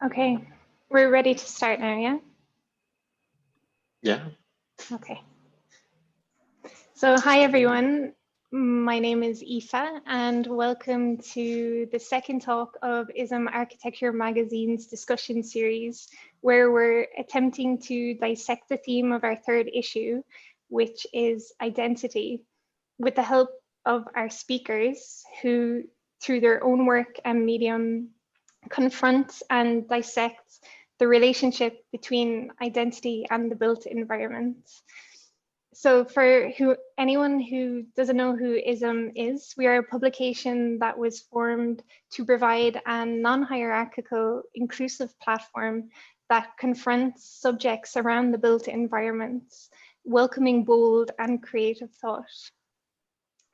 Okay, we're ready to start now, yeah? Yeah. Okay. So hi everyone, my name is Aoife and welcome to the second talk of ISM Architecture Magazine's discussion series, where we're attempting to dissect the theme of our third issue, which is identity, with the help of our speakers who, through their own work and medium, confront and dissect the relationship between identity and the built environment. So for anyone who doesn't know who ISM is, we are a publication that was formed to provide a non-hierarchical, inclusive platform that confronts subjects around the built environment, welcoming bold and creative thought.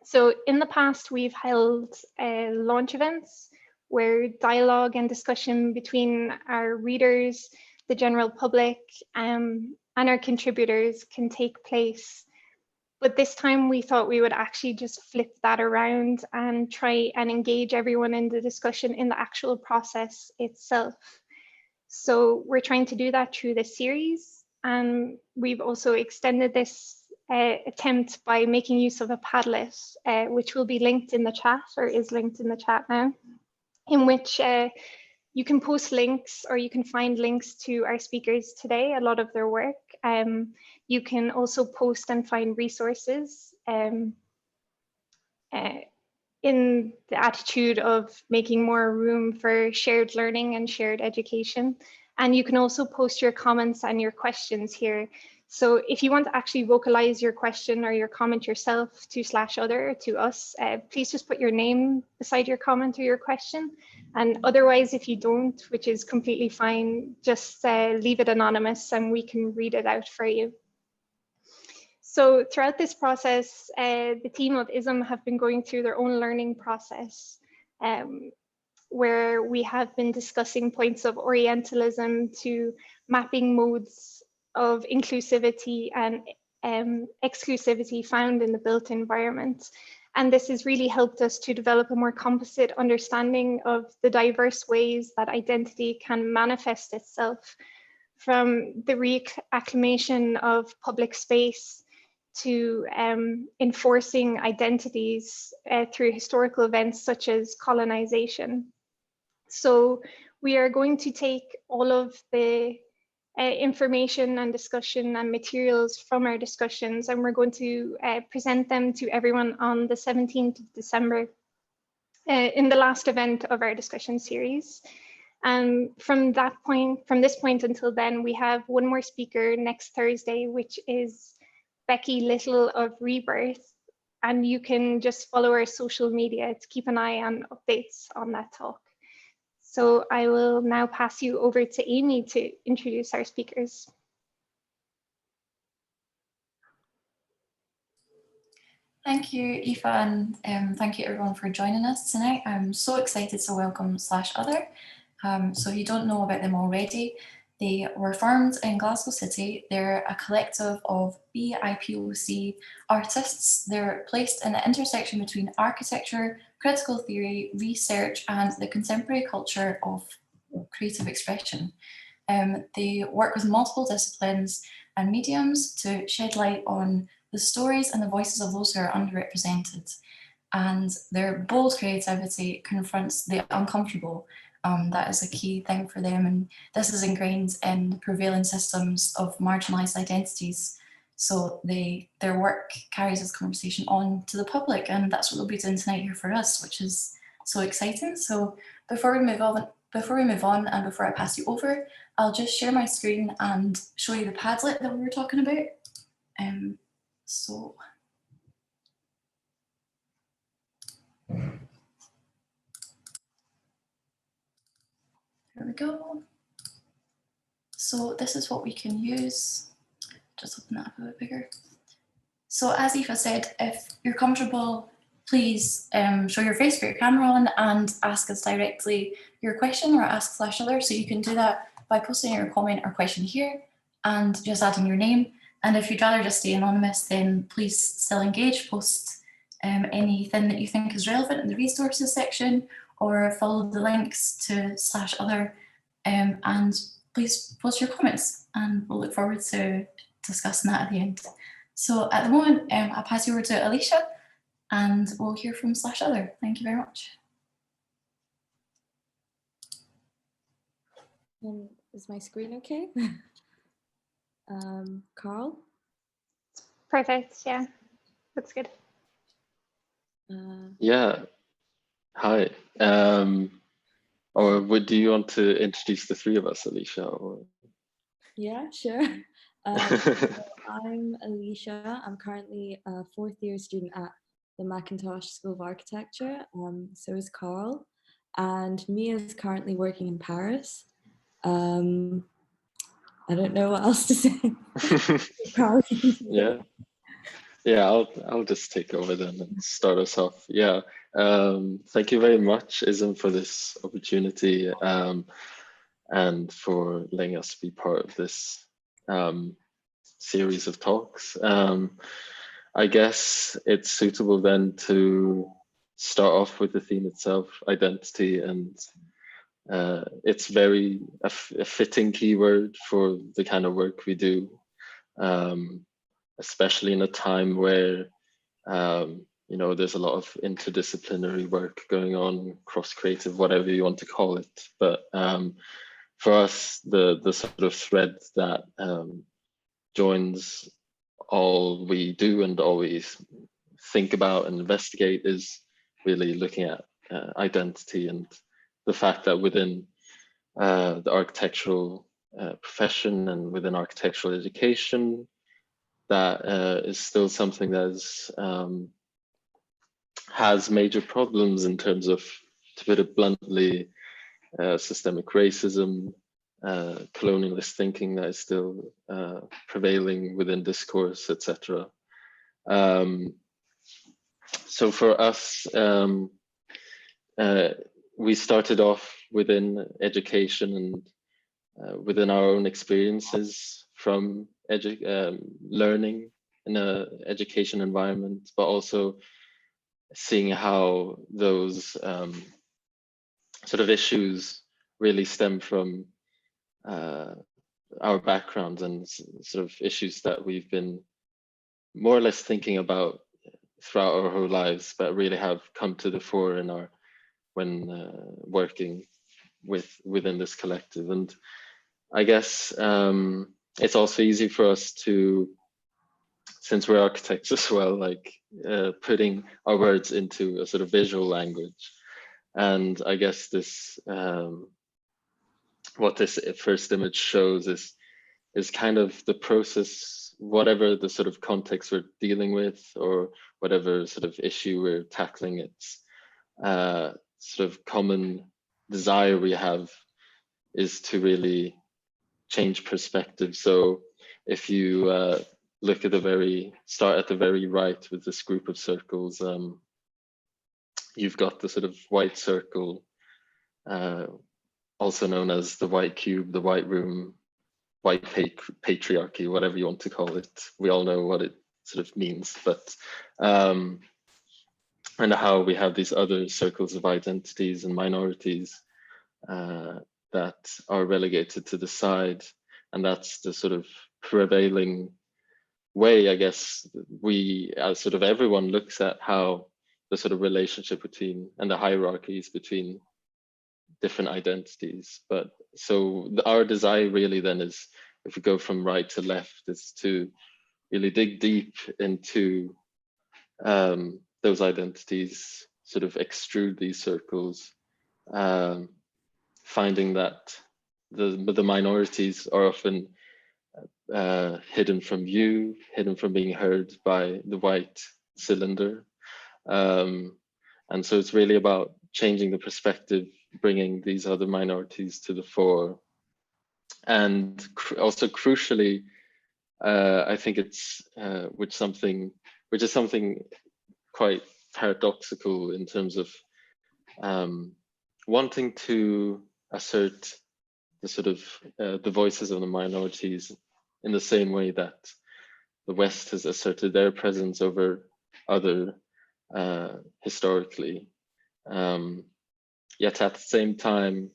So in the past, we've held launch events where dialogue and discussion between our readers, the general public, and our contributors can take place. But this time we thought we would actually just flip that around and try and engage everyone in the discussion in the actual process itself. So we're trying to do that through this series. And we've also extended this attempt by making use of a Padlet, which will be linked in the chat or is linked in the chat now, in which you can post links or you can find links to our speakers today, a lot of their work. You can also post and find resources in the attitude of making more room for shared learning and shared education. And you can also post your comments and your questions here. So if you want to actually vocalize your question or your comment yourself to /other to us, please just put your name beside your comment or your question. And otherwise, if you don't, which is completely fine, just leave it anonymous and we can read it out for you. So throughout this process, the team of ISM have been going through their own learning process, where we have been discussing points of Orientalism to mapping modes of inclusivity and exclusivity found in the built environment. And this has really helped us to develop a more composite understanding of the diverse ways that identity can manifest itself, from the reacclimation of public space to enforcing identities through historical events such as colonization. So we are going to take all of the information and discussion and materials from our discussions, and we're going to present them to everyone on the 17th of December in the last event of our discussion series. And from this point until then, we have one more speaker next Thursday, which is Becky Little of Rebirth. And you can just follow our social media to keep an eye on updates on that talk. So I will now pass you over to Amy to introduce our speakers. Thank you, Aoife, and thank you everyone for joining us tonight. I'm so excited to welcome /other. So if you don't know about them already, they were formed in Glasgow City. They're a collective of BIPOC artists. They're placed in the intersection between architecture, critical theory, research, and the contemporary culture of creative expression. They work with multiple disciplines and mediums to shed light on the stories and the voices of those who are underrepresented. And their bold creativity confronts the uncomfortable. That is a key thing for them, and this is ingrained in the prevailing systems of marginalized identities. So their work carries this conversation on to the public, and that's what they'll be doing tonight here for us, which is so exciting. So before we move on and before I pass you over, I'll just share my screen and show you the Padlet that we were talking about. So here we go. So this is what we can use. Just open that up a bit bigger. So as Aoife said, if you're comfortable, please show your face, put your camera on, and ask us directly your question or ask /other. So you can do that by posting your comment or question here and just adding your name. And if you'd rather just stay anonymous, then please still engage, post anything that you think is relevant in the resources section, or follow the links to /other and please post your comments, and we'll look forward to discussing that at the end. So at the moment, I'll pass you over to Alicia, and we'll hear from /other. Thank you very much. Is my screen okay? Carl? Perfect. Yeah, that's good. Yeah. Hi. Or do you want to introduce the three of us, Alicia? Or... Yeah, sure. So I'm Alicia. I'm currently a fourth year student at the Mackintosh School of Architecture. So is Carl. And Mia is currently working in Paris. I don't know what else to say. Carl, Yeah. Yeah, I'll just take over then and start us off. Yeah, thank you very much, Ism, for this opportunity and for letting us be part of this series of talks. I guess it's suitable then to start off with the theme itself, identity, and it's very a fitting keyword for the kind of work we do. Especially in a time where you know, there's a lot of interdisciplinary work going on, cross-creative, whatever you want to call it. But for us, the sort of thread that joins all we do and always think about and investigate is really looking at identity and the fact that within the architectural profession and within architectural education, that is still something that is, has major problems in terms of, to put it bluntly, systemic racism, colonialist thinking that is still prevailing within discourse, etc. So for us, we started off within education and within our own experiences from learning in an education environment, but also seeing how those sort of issues really stem from our backgrounds and sort of issues that we've been more or less thinking about throughout our whole lives, but really have come to the fore in our when working within this collective. And I guess it's also easy for us to, since we're architects as well, like putting our words into a sort of visual language. And I guess this, what this first image shows is kind of the process, whatever the sort of context we're dealing with or whatever sort of issue we're tackling, it's sort of common desire we have is to really change perspective. So if you look at start at the very right with this group of circles, you've got the sort of white circle, also known as the white cube, the white room, white patriarchy, whatever you want to call it. We all know what it sort of means, but and how we have these other circles of identities and minorities that are relegated to the side. And that's the sort of prevailing way, I guess, we, as sort of everyone looks at how the sort of relationship between and the hierarchies between different identities. But so our desire really then is, if we go from right to left, is to really dig deep into those identities, sort of extrude these circles, finding that the minorities are often hidden from view, hidden from being heard by the white cylinder. And so it's really about changing the perspective, bringing these other minorities to the fore. And also crucially, I think it's which is something quite paradoxical in terms of wanting to assert the sort of the voices of the minorities in the same way that the West has asserted their presence over other historically. Yet at the same time,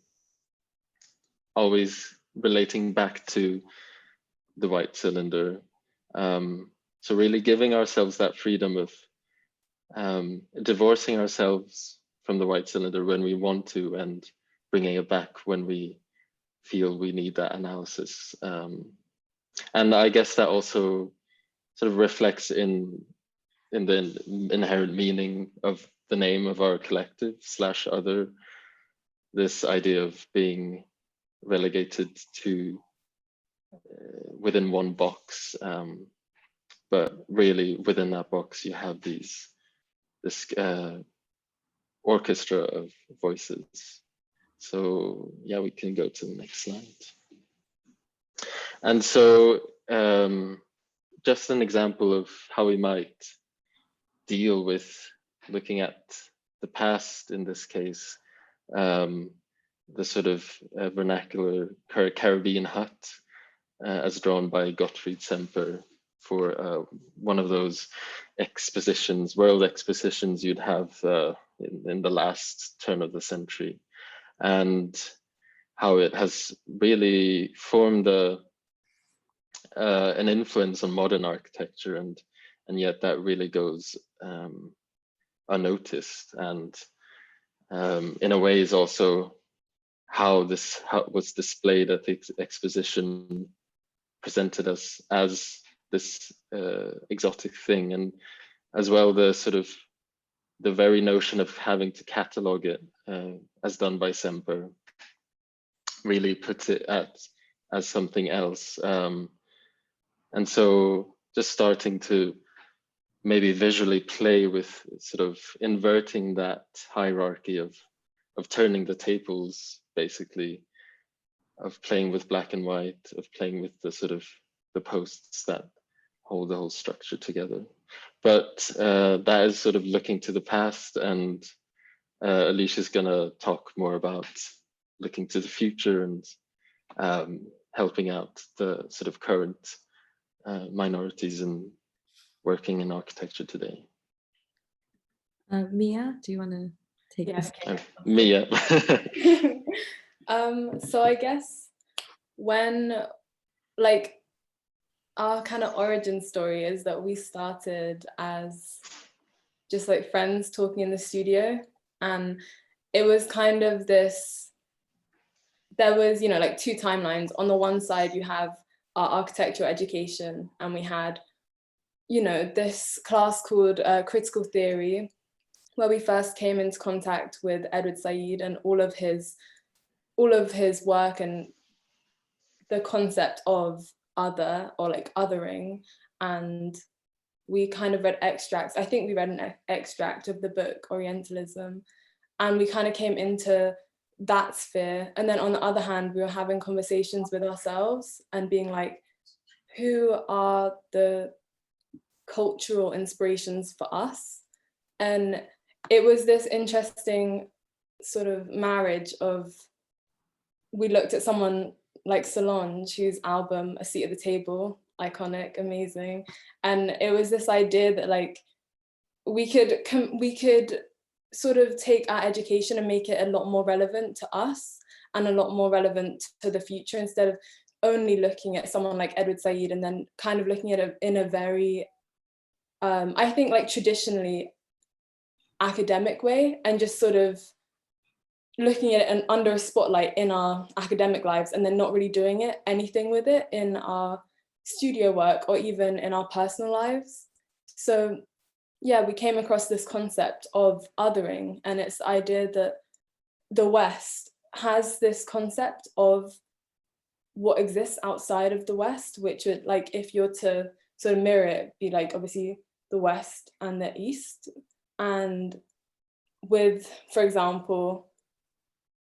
always relating back to the white cylinder. So really giving ourselves that freedom of divorcing ourselves from the white cylinder when we want to, and bringing it back when we feel we need that analysis. And I guess that also sort of reflects in the inherent meaning of the name of our collective / other, this idea of being relegated to within one box, but really within that box you have this orchestra of voices. So yeah, we can go to the next slide. And so just an example of how we might deal with looking at the past in this case, the sort of vernacular Caribbean hut as drawn by Gottfried Semper for one of those expositions, world expositions you'd have in the last turn of the century, and how it has really formed an influence on modern architecture, and yet that really goes unnoticed, and in a way is also how it was displayed at the exposition, presented us as this exotic thing, and as well the sort of the very notion of having to catalog it as done by Semper really puts it as something else. And so just starting to maybe visually play with sort of inverting that hierarchy of turning the tables, basically, of playing with black and white, of playing with the sort of the posts that hold the whole structure together. But that is sort of looking to the past, and Alicia's gonna talk more about looking to the future and helping out the sort of current minorities in working in architecture today. Mia, do you want to take Yes. Mia. So I guess when, like, our kind of origin story is that we started as just like friends talking in the studio, and it was kind of this, there was, you know, like two timelines. On the one side you have our architectural education, and we had, you know, this class called critical theory, where we first came into contact with Edward Said and all of his work and the concept of other, or like othering. And we kind of read extracts. I think we read an extract of the book Orientalism, and we kind of came into that sphere. And then on the other hand, we were having conversations with ourselves and being like, who are the cultural inspirations for us? And it was this interesting sort of marriage of, we looked at someone like Solange, whose album A Seat at the Table, iconic, amazing, and it was this idea that like we could sort of take our education and make it a lot more relevant to us and a lot more relevant to the future, instead of only looking at someone like Edward Said and then kind of looking at it in a very I think like traditionally academic way, and just sort of looking at it and under a spotlight in our academic lives, and then not really doing anything with it in our studio work or even in our personal lives. So yeah, we came across this concept of othering, and it's the idea that the West has this concept of what exists outside of the West, which would, like, if you're to sort of mirror it, be like obviously the West and the East. And with, for example,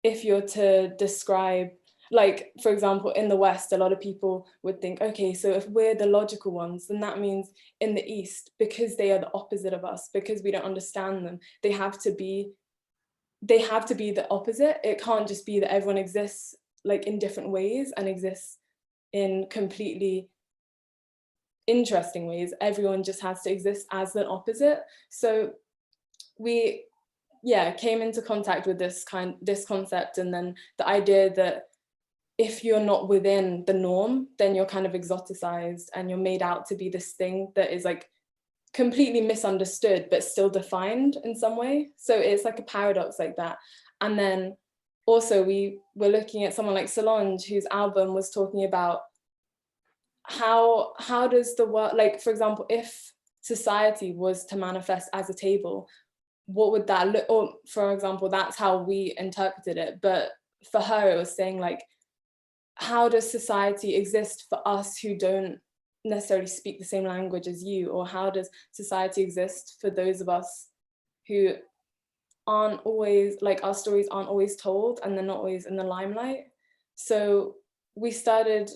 if you're to describe, like, for example, in the West, a lot of people would think, okay, so if we're the logical ones, then that means in the East, because they are the opposite of us, because we don't understand them, they have to be the opposite. It can't just be that everyone exists like in different ways and exists in completely interesting ways. Everyone just has to exist as an opposite. So we came into contact with this concept, and then the idea that if you're not within the norm, then you're kind of exoticized and you're made out to be this thing that is like completely misunderstood but still defined in some way. So it's like a paradox like that. And then also we were looking at someone like Solange, whose album was talking about how does the world, like for example, if society was to manifest as a table, what would that look, or for example, that's how we interpreted it, but for her it was saying like, how does society exist for us who don't necessarily speak the same language as you? Or how does society exist for those of us who aren't always, like our stories aren't always told and they're not always in the limelight? So we started,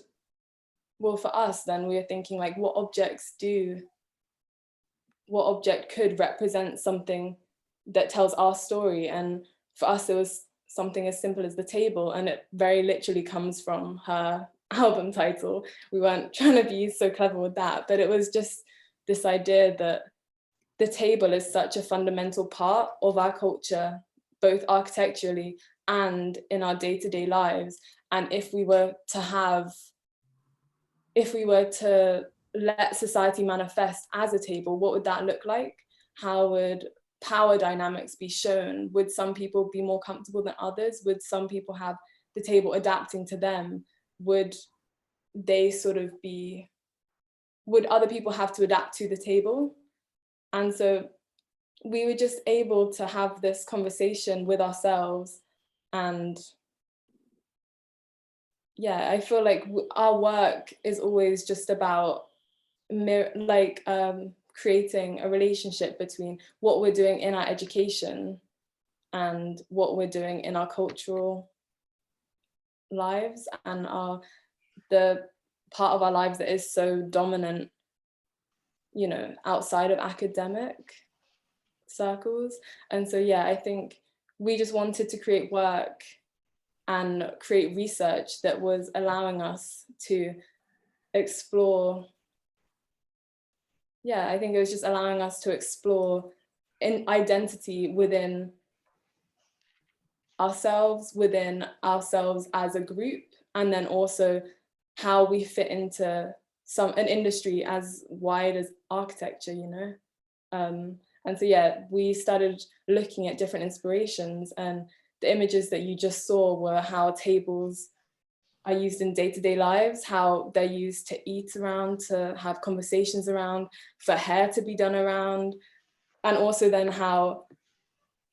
well, for us then we were thinking like, what object could represent something that tells our story? And for us it was something as simple as the table, and it very literally comes from her album title. We weren't trying to be so clever with that, but it was just this idea that the table is such a fundamental part of our culture, both architecturally and in our day-to-day lives. And if we were to let society manifest as a table, what would that look like? How would power dynamics be shown? Would some people be more comfortable than others? Would some people have the table adapting to them? Would other people have to adapt to the table? And so we were just able to have this conversation with ourselves. And yeah, I feel like our work is always just about creating a relationship between what we're doing in our education and what we're doing in our cultural lives and the part of our lives that is so dominant, you know, outside of academic circles. And so yeah, I think we just wanted to create work and create research that was allowing us to explore. Yeah, I think it was just allowing us to explore in identity within ourselves as a group, and then also how we fit into an industry as wide as architecture, you know. And so yeah, we started looking at different inspirations, and the images that you just saw were how tables are used in day-to-day lives, how they're used to eat around, to have conversations around, for hair to be done around, and also then how,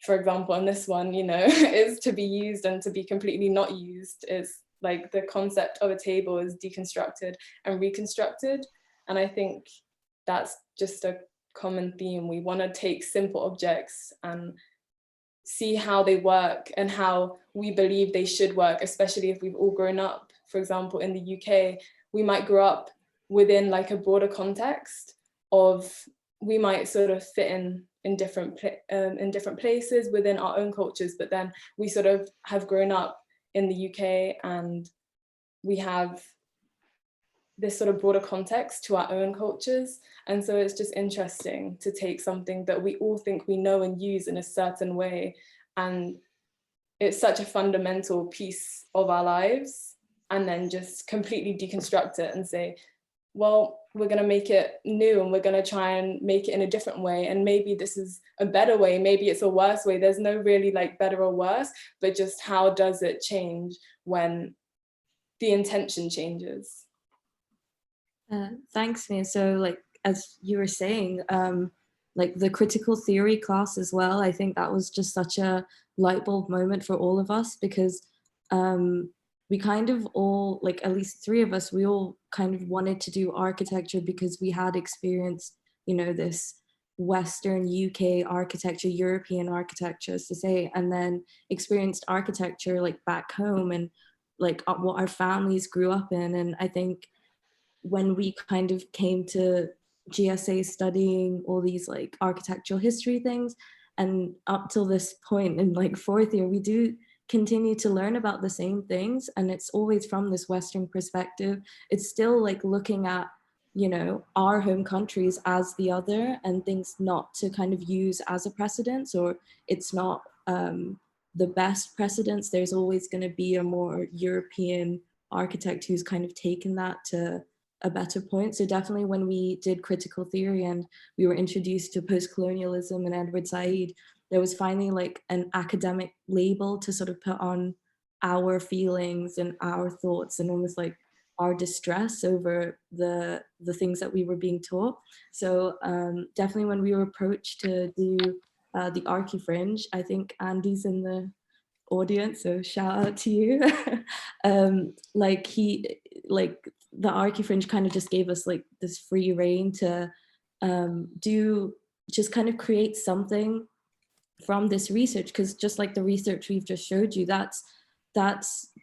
for example, in this one, you know, is to be used and to be completely not used. Is like the concept of a table is deconstructed and reconstructed. And I think that's just a common theme. We want to take simple objects and see how they work and how we believe they should work, especially if we've all grown up. For example, in the UK, we might grow up within like a broader context of, we might sort of fit in different places within our own cultures, but then we sort of have grown up in the UK and we have this sort of broader context to our own cultures. And so it's just interesting to take something that we all think we know and use in a certain way, and it's such a fundamental piece of our lives, and then just completely deconstruct it and say, well, we're going to make it new and we're going to try and make it in a different way. And maybe this is a better way, maybe it's a worse way. There's no really like better or worse, but just how does it change when the intention changes? Thanks, Mia. So like, as you were saying, like the critical theory class as well, I think that was just such a light bulb moment for all of us, because we kind of all, like at least three of us, we all kind of wanted to do architecture because we had experienced, you know, this Western UK architecture, European architecture, as to say, and then experienced architecture like back home and like what our families grew up in. And I think when we kind of came to GSA studying all these like architectural history things, and up till this point in like fourth year, we do continue to learn about the same things, and it's always from this Western perspective. It's still like looking at, you know, our home countries as the other, and things not to kind of use as a precedence, or it's not the best precedence. There's always going to be a more European architect who's kind of taken that to a better point. So definitely when we did critical theory and we were introduced to post-colonialism and Edward Said, there was finally like an academic label to sort of put on our feelings and our thoughts and almost like our distress over the things that we were being taught. So definitely when we were approached to do the Archie Fringe, I think Andy's in the audience, so shout out to you. Like the Archie Fringe kind of just gave us like this free reign to just kind of create something from this research, because just like the research we've just showed you, that's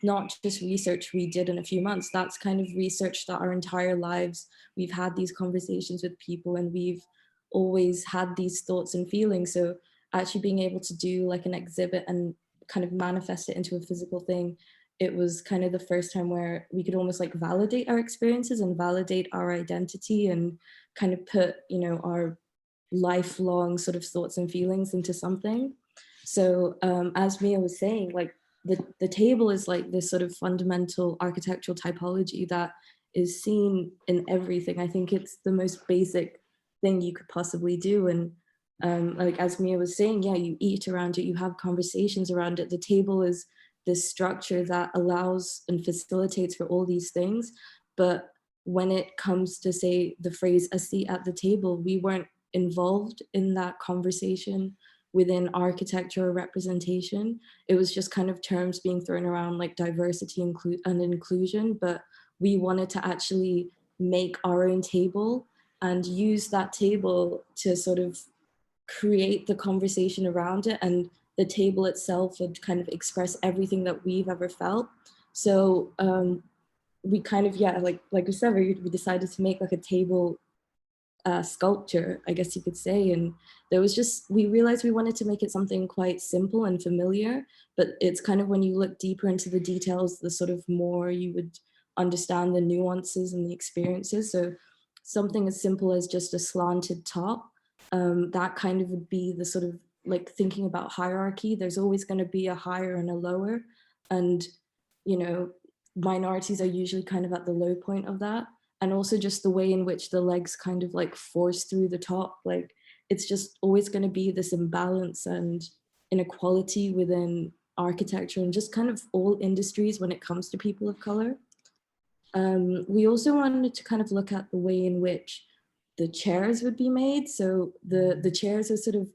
not just research we did in a few months, that's kind of research that our entire lives we've had these conversations with people and we've always had these thoughts and feelings. So actually being able to do like an exhibit and kind of manifest it into a physical thing, it was kind of the first time where we could almost like validate our experiences and validate our identity and kind of put, you know, our lifelong sort of thoughts and feelings into something. So as Mia was saying, like the table is like this sort of fundamental architectural typology that is seen in everything. I think it's the most basic thing you could possibly do. And like as Mia was saying, yeah, you eat around it, you have conversations around it. The table is this structure that allows and facilitates for all these things. But when it comes to say the phrase "a seat at the table," we weren't involved in that conversation within architecture or representation. It was just kind of terms being thrown around like diversity and inclusion, but we wanted to actually make our own table and use that table to sort of create the conversation around it, and the table itself would kind of express everything that we've ever felt. So we kind of, yeah, like we said, we decided to make like a table sculpture, I guess you could say. And there was just, we realized we wanted to make it something quite simple and familiar, but it's kind of when you look deeper into the details, the sort of more you would understand the nuances and the experiences. So something as simple as just a slanted top, that kind of would be the sort of like thinking about hierarchy. There's always going to be a higher and a lower, and you know, minorities are usually kind of at the low point of that. And also just the way in which the legs kind of like force through the top, like it's just always going to be this imbalance and inequality within architecture and just kind of all industries when it comes to people of color. We also wanted to kind of look at the way in which the chairs would be made. So the chairs are sort of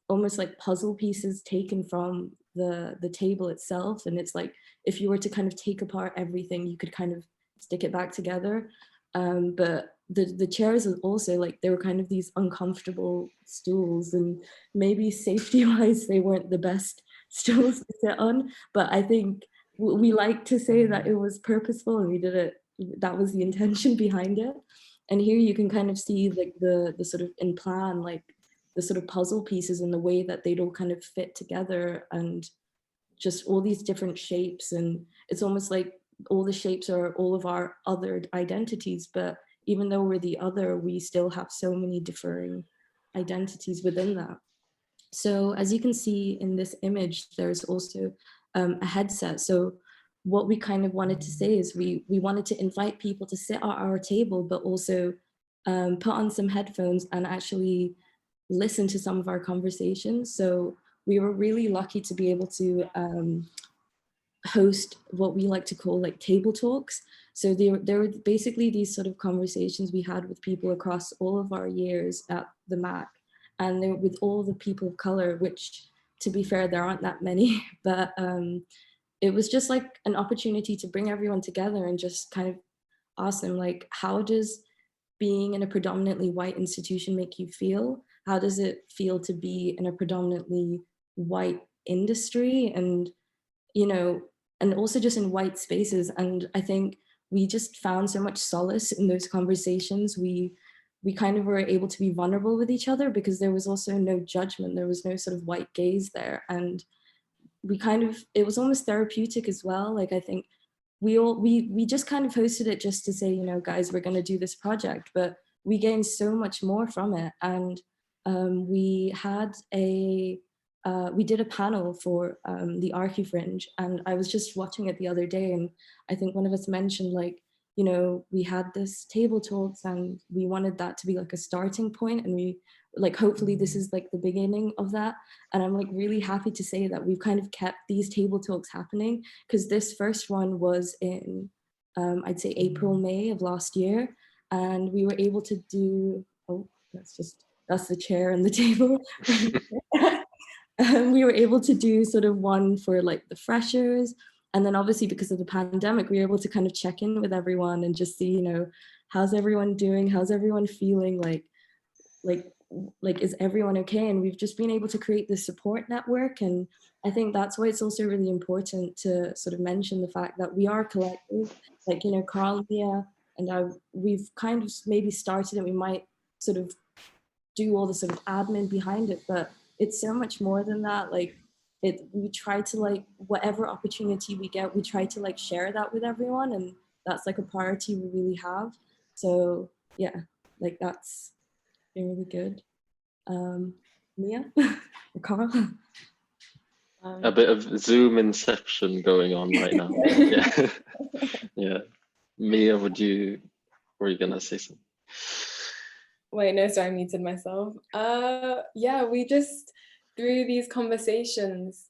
almost like puzzle pieces taken from the table itself. And it's like, if you were to kind of take apart everything, you could kind of stick it back together. But the chairs are also like, they were kind of these uncomfortable stools, and maybe safety wise, they weren't the best stools to sit on. But I think we like to say that it was purposeful and we did it, that was the intention behind it. And here you can kind of see like the sort of in plan, like the sort of puzzle pieces and the way that they'd all kind of fit together and just all these different shapes. And it's almost like all the shapes are all of our other identities, but even though we're the other, we still have so many differing identities within that. So as you can see in this image, there's also a headset. So what we kind of wanted to say is we wanted to invite people to sit at our table, but also put on some headphones and actually listen to some of our conversations. So we were really lucky to be able to host what we like to call like table talks. So there were basically these sort of conversations we had with people across all of our years at the MAC, and with all the people of color, which to be fair, there aren't that many, but it was just like an opportunity to bring everyone together and just kind of ask them, like, how does being in a predominantly white institution make you feel? How does it feel to be in a predominantly white industry? And, you know, and also just in white spaces. And I think we just found so much solace in those conversations. We kind of were able to be vulnerable with each other because there was also no judgment. There was no sort of white gaze there. And we kind of, it was almost therapeutic as well. Like, I think we just kind of hosted it just to say, you know, guys, we're going to do this project, but we gained so much more from it. And we had a we did a panel for the Archie Fringe, and I was just watching it the other day, and I think one of us mentioned, like, you know, we had this table talks and we wanted that to be like a starting point, and we like, hopefully this is like the beginning of that. And I'm like really happy to say that we've kind of kept these table talks happening, because this first one was in I'd say April, May of last year, and we were able to do, oh, that's the chair and the table. We were able to do sort of one for like the freshers, and then obviously because of the pandemic, we were able to kind of check in with everyone and just see, you know, how's everyone doing, how's everyone feeling, like is everyone okay? And we've just been able to create this support network. And I think that's why it's also really important to sort of mention the fact that we are collective, like, you know, Carl, Mia, and we've kind of maybe started, and we might sort of do all the sort of admin behind it, but it's so much more than that. Like, we try to, like, whatever opportunity we get, we try to like share that with everyone, and that's like a priority we really have. So yeah, like that's been really good. Mia or Carl? A bit of Zoom inception going on right now. Yeah. Yeah. Mia, were you gonna say something? Wait, no, sorry, I muted myself. Yeah, we just, through these conversations,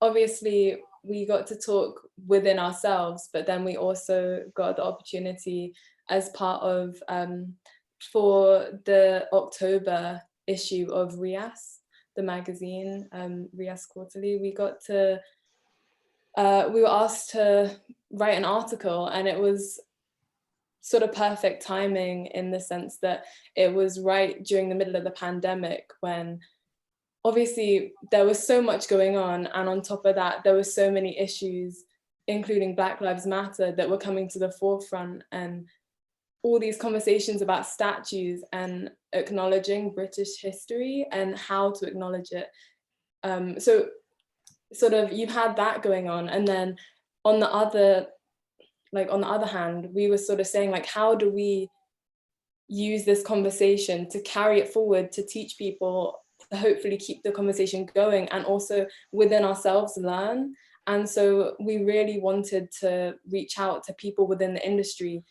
obviously we got to talk within ourselves, but then we also got the opportunity as part of, for the October issue of RIAS, the magazine, RIAS Quarterly, we got to, we were asked to write an article, and it was sort of perfect timing in the sense that it was right during the middle of the pandemic, when obviously there was so much going on, and on top of that there were so many issues, including Black Lives Matter, that were coming to the forefront, and all these conversations about statues and acknowledging British history and how to acknowledge it. So sort of you've had that going on, and then on the other hand, we were sort of saying, like, how do we use this conversation to carry it forward, to teach people, to hopefully keep the conversation going, and also within ourselves learn. And so we really wanted to reach out to people within the industry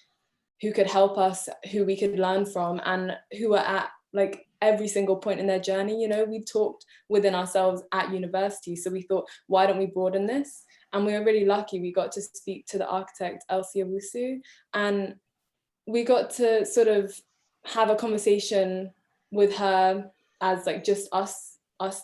who could help us, who we could learn from, and who are at like every single point in their journey. You know, we talked within ourselves at university, so we thought, why don't we broaden this? And we were really lucky. We got to speak to the architect Elsie Owusu, and we got to sort of have a conversation with her as like just us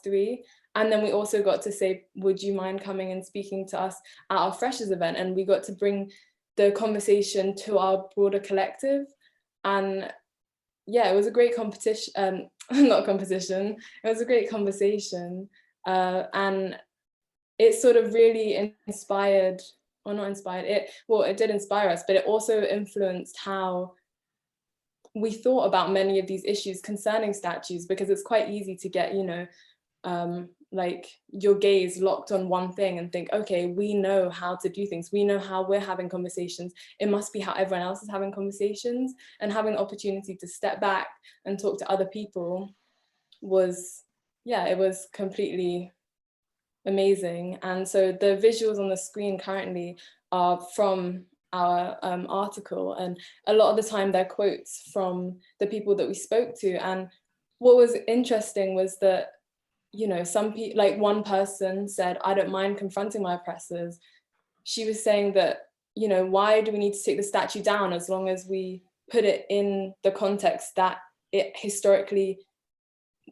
three. And then we also got to say, would you mind coming and speaking to us at our freshers event? And we got to bring the conversation to our broader collective. And yeah, it was a great competition, not competition, it was a great conversation. And it sort of really inspired, or not inspired, it did inspire us, but it also influenced how we thought about many of these issues concerning statues, because it's quite easy to get, you know, like your gaze locked on one thing and think, okay, we know how to do things, we know how we're having conversations, it must be how everyone else is having conversations. And having the opportunity to step back and talk to other people was, yeah, it was completely amazing. And so the visuals on the screen currently are from our article, and a lot of the time they're quotes from the people that we spoke to. And what was interesting was that, you know, some people, like one person said, I don't mind confronting my oppressors. She was saying that, you know, why do we need to take the statue down as long as we put it in the context that it historically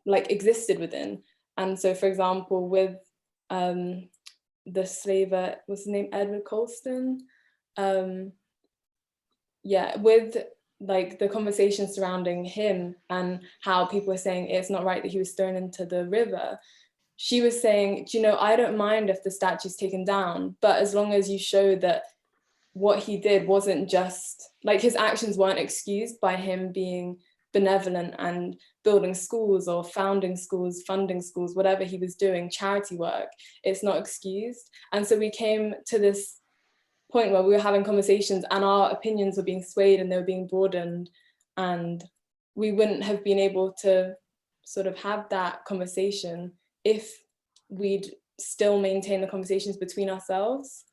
like existed within? And so, for example, with the slaver, what's his name, Edward Colston? Yeah, with like the conversation surrounding him and how people were saying it's not right that he was thrown into the river. She was saying, do you know, I don't mind if the statue's taken down, but as long as you show that what he did wasn't just, like his actions weren't excused by him being benevolent and building schools or founding schools, funding schools, whatever he was doing, charity work, it's not excused. And so we came to this point where we were having conversations and our opinions were being swayed and they were being broadened, and we wouldn't have been able to sort of have that conversation if we'd still maintain the conversations between ourselves.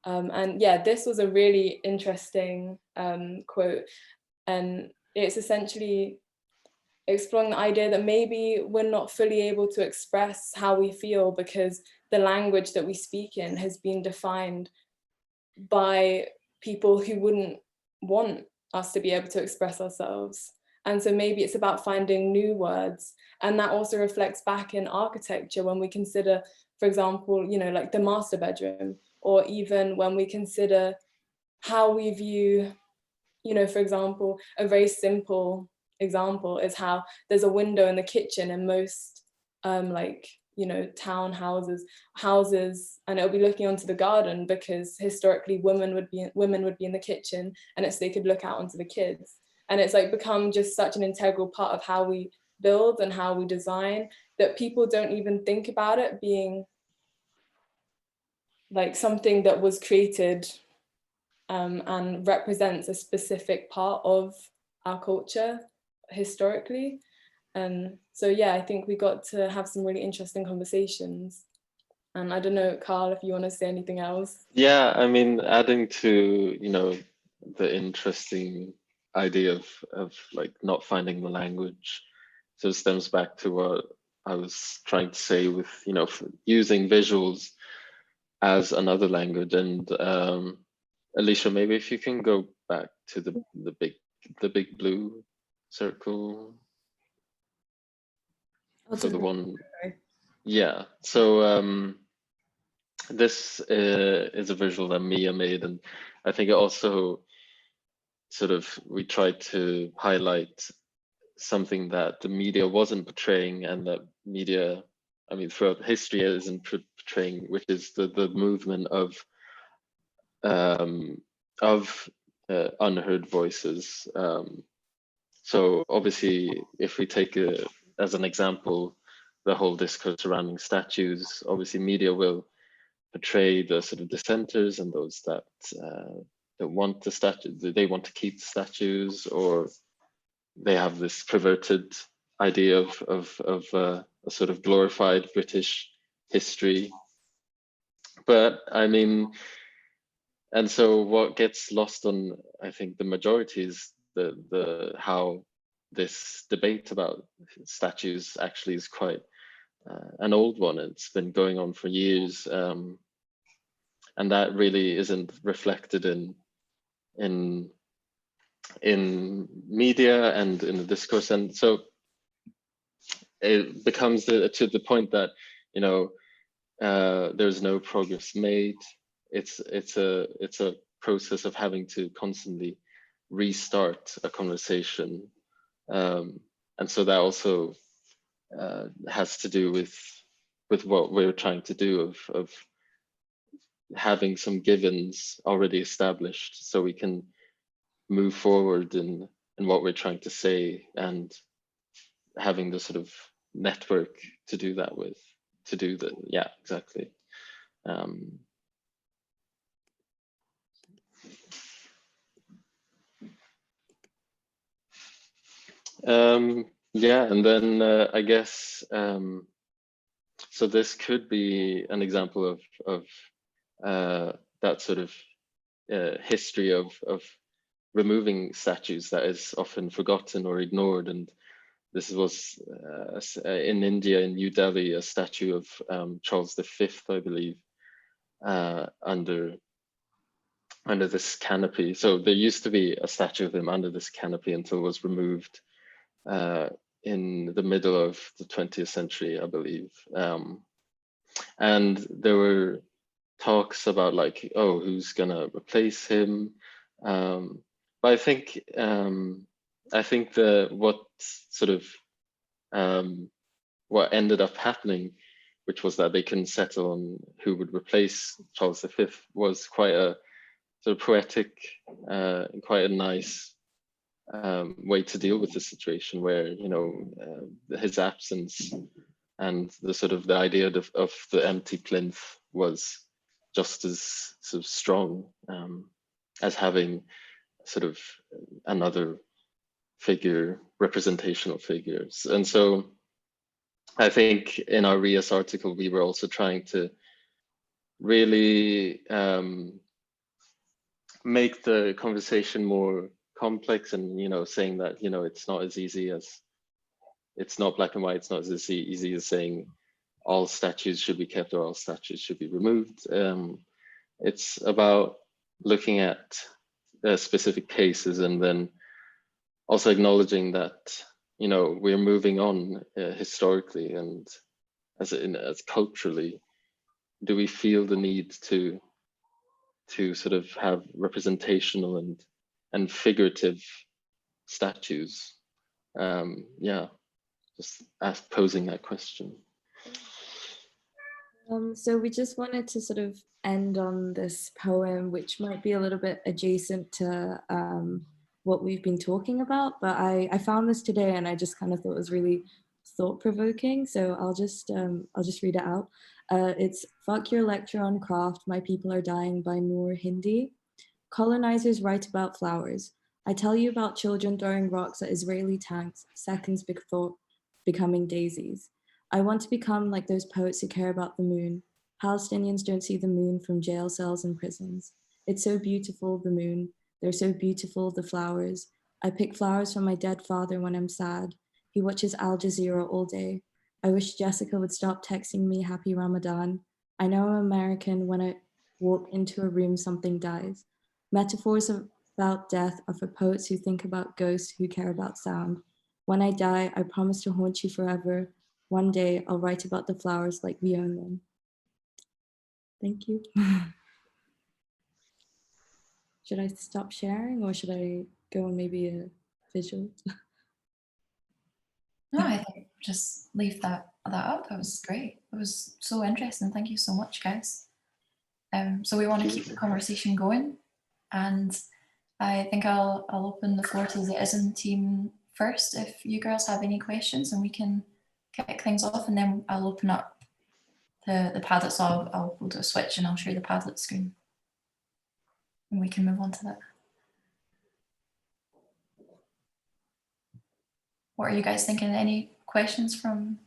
And yeah, this was a really interesting quote, and it's essentially exploring the idea that maybe we're not fully able to express how we feel because the language that we speak in has been defined by people who wouldn't want us to be able to express ourselves. And so maybe it's about finding new words. And that also reflects back in architecture when we consider, for example, you know, like the master bedroom, or even when we consider how we view, you know, for example, a very simple example is how there's a window in the kitchen in most like, you know, townhouses, houses, and it'll be looking onto the garden because historically women would be in the kitchen, and it's so they could look out onto the kids. And it's like become just such an integral part of how we build and how we design that people don't even think about it being like something that was created and represents a specific part of our culture historically. And so, yeah, I think we got to have some really interesting conversations. And I don't know, Carl, if you want to say anything else. Yeah, I mean, adding to, you know, the interesting idea of like not finding the language, so it stems back to what I was trying to say with, you know, using visuals as another language. And Alicia, maybe if you can go back to the big blue circle. So the one, yeah. So this is a visual that Mia made, and I think it also sort of, we tried to highlight something that the media wasn't portraying, and that media, I mean, throughout history isn't portraying, which is the movement of unheard voices. So obviously, if we take as an example, the whole discourse surrounding statues, obviously media will portray the sort of dissenters and those that want the statue, they want to keep the statues, or they have this perverted idea of a sort of glorified British history. But I mean, and so what gets lost on, I think, the majority is the how this debate about statues actually is quite an old one. It's been going on for years, and that really isn't reflected in media and in the discourse. And so it becomes to the point that, you know, there's no progress made. It's a process of having to constantly restart a conversation, and so that also has to do with what we're trying to do of having some givens already established, so we can move forward in what we're trying to say, and having the sort of network to do that with, to do that. Yeah, exactly. Yeah, and then I guess, so this could be an example of that sort of history of removing statues that is often forgotten or ignored. And this was in India, in New Delhi, a statue of Charles V, I believe, under this canopy. So there used to be a statue of him under this canopy until it was removed in the middle of the 20th century, I believe. And there were talks about like, oh, who's gonna replace him? But I think what sort of what ended up happening, which was that they couldn't settle on who would replace Charles V, was quite a sort of poetic, quite a nice way to deal with the situation, where, you know, his absence and the sort of the idea of the empty plinth was just as sort of strong as having sort of another figure, representational figures. And so I think in our RIAS article, we were also trying to really make the conversation more complex, and saying that it's not as easy as, it's not black and white. It's not as easy as saying all statues should be kept or all statues should be removed. It's about looking at specific cases, and then also acknowledging that we're moving on historically, and as culturally. Do we feel the need to sort of have representational and figurative statues? Yeah, just posing that question. So we just wanted to sort of end on this poem, which might be a little bit adjacent to what we've been talking about, but I found this today and I just kind of thought it was really thought-provoking. So I'll just read it out. It's "Fuck your lecture on craft, my people are dying" by Noor Hindi. Colonizers write about flowers. I tell you about children throwing rocks at Israeli tanks seconds before becoming daisies. I want to become like those poets who care about the moon. Palestinians don't see the moon from jail cells and prisons. It's so beautiful, the moon. They're so beautiful, the flowers. I pick flowers from my dead father when I'm sad. He watches Al Jazeera all day. I wish Jessica would stop texting me Happy Ramadan. I know I'm American when I walk into a room, something dies. Metaphors about death are for poets who think about ghosts, who care about sound. When I die, I promise to haunt you forever. One day I'll write about the flowers like we own them. Thank you. Should I stop sharing or should I go on maybe a visual? No, I think just leave that up. That was great. It was so interesting. Thank you so much, guys. So we want to keep the conversation going, and I think I'll open the floor to the ISM team first. If you girls have any questions, and we can kick things off, and then I'll open up the Padlet. So we'll do a switch, and I'll share the Padlet screen, and we can move on to that. What are you guys thinking? Any questions from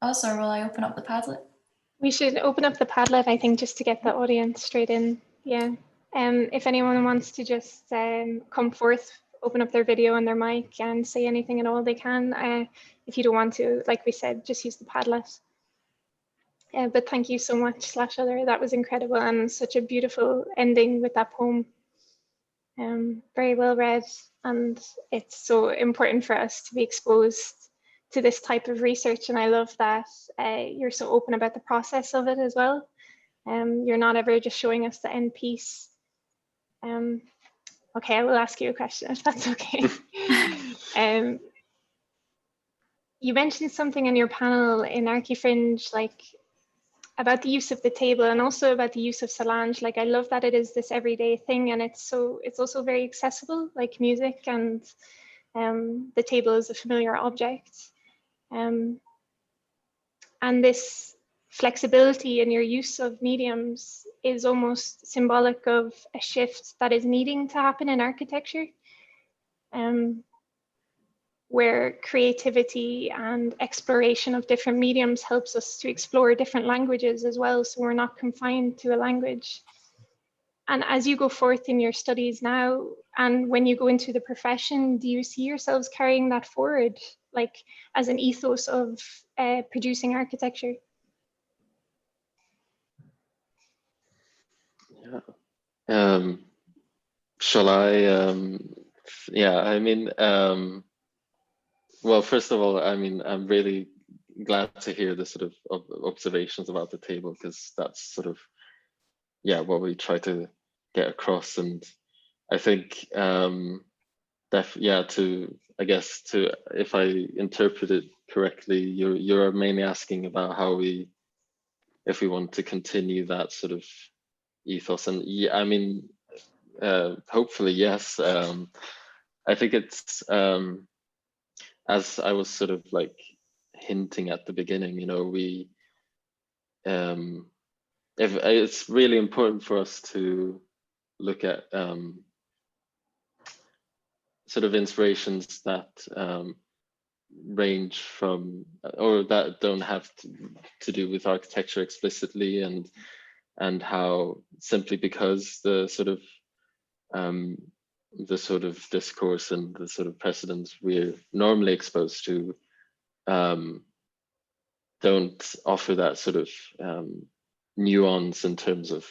us, or will I open up the Padlet? We should open up the Padlet, I think, just to get the audience straight in. Yeah. If anyone wants to just come forth, open up their video and their mic and say anything at all, they can. If you don't want to, like we said, just use the Padlet. But thank you so much, /other. That was incredible and such a beautiful ending with that poem. Very well read, and it's so important for us to be exposed to this type of research, and I love that you're so open about the process of it as well. You're not ever just showing us the end piece. Okay, I will ask you a question if that's okay. You mentioned something in your panel in Archifringe, like about the use of the table and also about the use of Solange. Like, I love that it is this everyday thing, and it's also very accessible, like music, and the table is a familiar object. And this flexibility in your use of mediums is almost symbolic of a shift that is needing to happen in architecture, where creativity and exploration of different mediums helps us to explore different languages as well, so we're not confined to a language. And as you go forth in your studies now, and when you go into the profession, do you see yourselves carrying that forward, like as an ethos of producing architecture? Yeah. Shall I? Yeah, I mean, well, first of all, I mean, I'm really glad to hear the sort of observations about the table, because that's sort of, yeah, what we try to get across. And I think, I guess if I interpret it correctly, you're mainly asking about how if we want to continue that sort of ethos. And yeah, I mean, hopefully, yes. I think it's, as I was sort of like hinting at the beginning, if it's really important for us to look at sort of inspirations that range from, or that don't have to do with architecture explicitly, and how simply because the sort of discourse and the sort of precedents we're normally exposed to don't offer that sort of nuance in terms of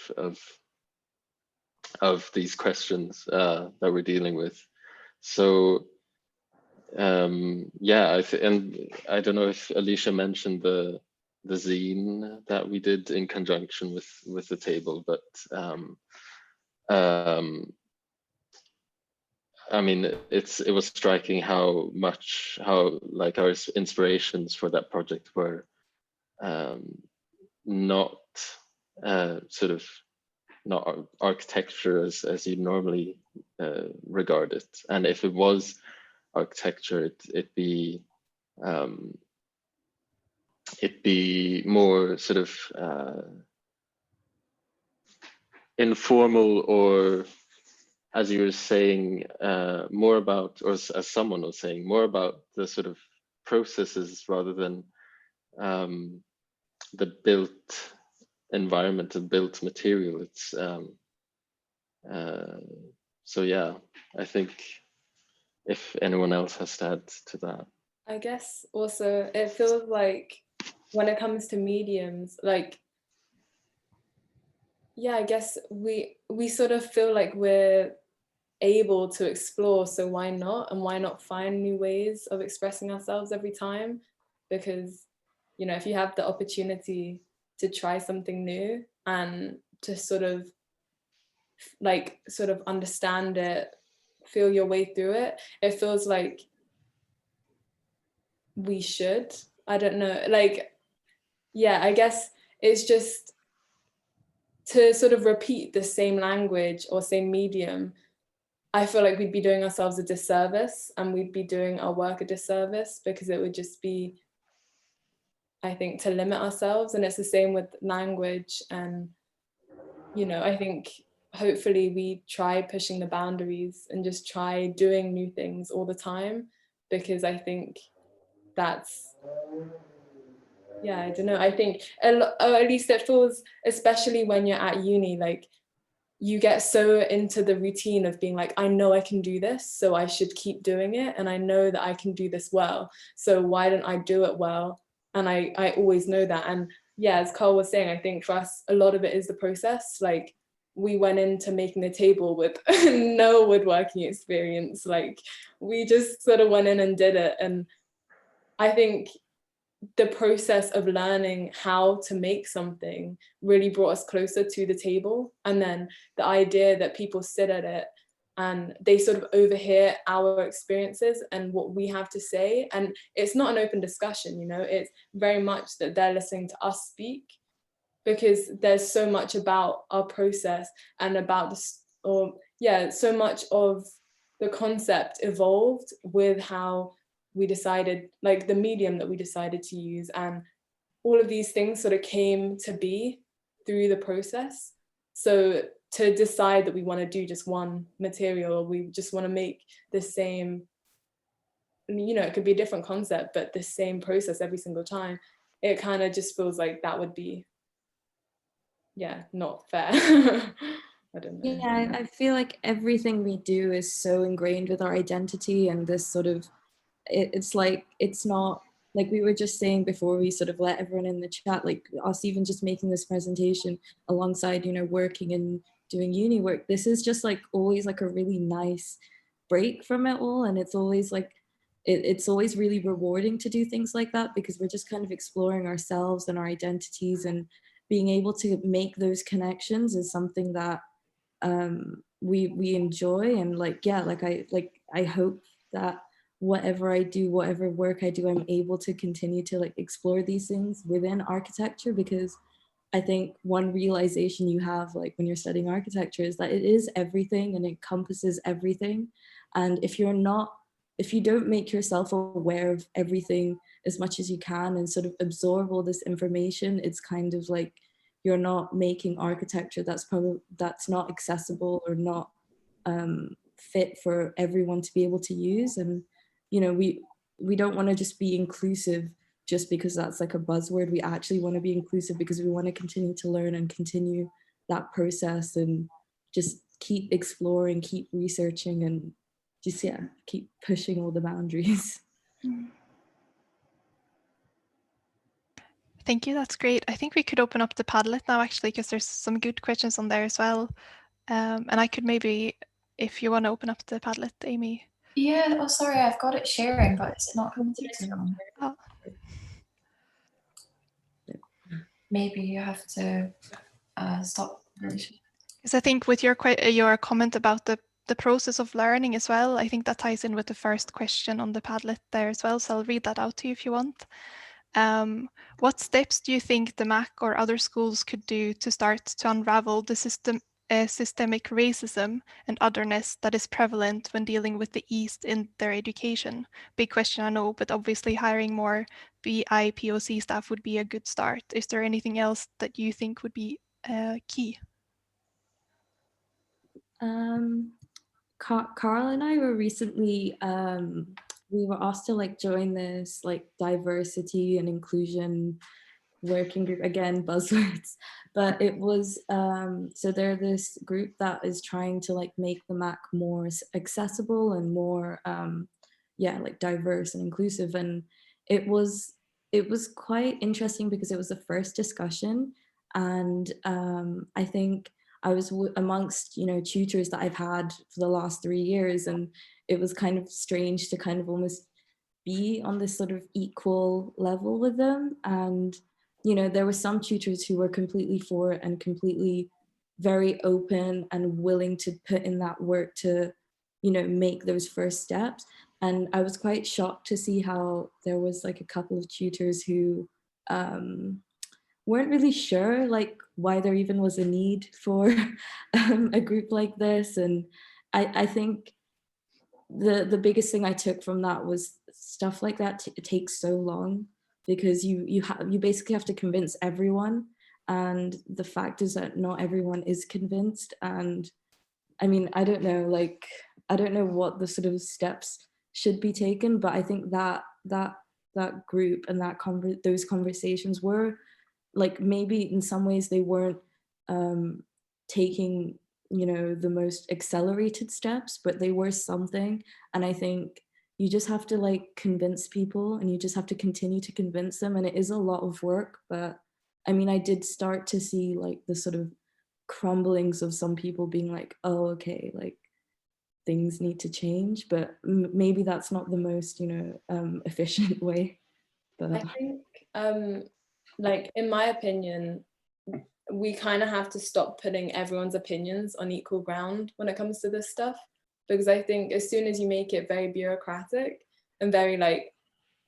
these questions that we're dealing with. So yeah, and I don't know if Alicia mentioned the zine that we did in conjunction with the table, but I mean, it was striking how like our inspirations for that project were not sort of not architecture as you normally regard it, and if it was architecture, it'd be more sort of informal, or as you were saying, more about, or as someone was saying, more about the sort of processes rather than the built environment and built material. It's so yeah, I think if anyone else has to add to that. I guess also it feels like when it comes to mediums, like, yeah, I guess we sort of feel like we're able to explore, so why not? And why not find new ways of expressing ourselves every time? Because, you know, if you have the opportunity to try something new and to sort of understand it, feel your way through it, it feels like we should. I don't know, like, yeah, I guess it's just to sort of repeat the same language or same medium. I feel like we'd be doing ourselves a disservice, and we'd be doing our work a disservice, because it would just be, I think, to limit ourselves. And it's the same with language. And, you know, I think hopefully we try pushing the boundaries and just try doing new things all the time, because I think that's, yeah, I don't know. I think, or at least it feels, especially when you're at uni, like you get so into the routine of being like, I know I can do this, so I should keep doing it. And I know that I can do this well, so why don't I do it well? And I always know that. And yeah, as Carl was saying, I think for us, a lot of it is the process. Like, we went into making the table with no woodworking experience. Like, we just sort of went in and did it. And I think the process of learning how to make something really brought us closer to the table. And then the idea that people sit at it and they sort of overhear our experiences and what we have to say. And it's not an open discussion, you know, it's very much that they're listening to us speak, because there's so much about our process and about this, or yeah, so much of the concept evolved with how we decided, like the medium that we decided to use, and all of these things sort of came to be through the process. So to decide that we want to do just one material, or we just want to make the same, you know, it could be a different concept, but the same process every single time, it kind of just feels like that would be, yeah, not fair. I don't know. Yeah, I feel like everything we do is so ingrained with our identity, and this sort of, it's like, it's not, like we were just saying before we sort of let everyone in the chat, like us even just making this presentation alongside, you know, working and doing uni work, this is just like always like a really nice break from it all. And it's always like, it's always really rewarding to do things like that, because we're just kind of exploring ourselves and our identities, and being able to make those connections is something that we enjoy. And like, yeah, I hope that whatever I do, whatever work I do, I'm able to continue to like explore these things within architecture, because I think one realization you have like when you're studying architecture is that it is everything and it encompasses everything. And if you don't make yourself aware of everything as much as you can and sort of absorb all this information, it's kind of like you're not making architecture that's not accessible or not fit for everyone to be able to use. And you know, we don't want to just be inclusive just because that's like a buzzword. We actually want to be inclusive because we want to continue to learn and continue that process and just keep exploring, keep researching, and just, yeah, keep pushing all the boundaries. Thank you, that's great. I think we could open up the Padlet now, actually, because there's some good questions on there as well. And I could maybe, if you want to open up the Padlet, Amy. Yeah, oh sorry, I've got it sharing, but is it not coming through to everyone? Oh. Maybe you have to stop. Because I think with your comment about the process of learning as well, I think that ties in with the first question on the Padlet there as well. So I'll read that out to you if you want. What steps do you think the MAC or other schools could do to start to unravel the systemic racism and otherness that is prevalent when dealing with the East in their education? Big question, I know, but obviously hiring more BIPOC staff would be a good start. Is there anything else that you think would be key? Carl and I were recently, we were asked to like join this like diversity and inclusion working group, again, buzzwords, but it was, so they're this group that is trying to like make the MAC more accessible and more, yeah, like diverse and inclusive. And it was quite interesting because it was the first discussion. And I think I was amongst, you know, tutors that I've had for the last 3 years, and it was kind of strange to kind of almost be on this sort of equal level with them. And, you know, there were some tutors who were completely for it and completely very open and willing to put in that work to, you know, make those first steps. And I was quite shocked to see how there was like a couple of tutors who weren't really sure like why there even was a need for a group like this. And I think the biggest thing I took from that was stuff like that it takes so long because you basically have to convince everyone, and the fact is that not everyone is convinced. And I mean, I don't know what the sort of steps should be taken, but I think that group and those conversations were like, maybe in some ways they weren't taking, you know, the most accelerated steps, but they were something. And I think you just have to like convince people, and you just have to continue to convince them. And it is a lot of work, but I mean, I did start to see like the sort of crumblings of some people being like, oh, okay, like things need to change, but maybe that's not the most, you know, efficient way. But I think like in my opinion, we kind of have to stop putting everyone's opinions on equal ground when it comes to this stuff, because I think as soon as you make it very bureaucratic and very like,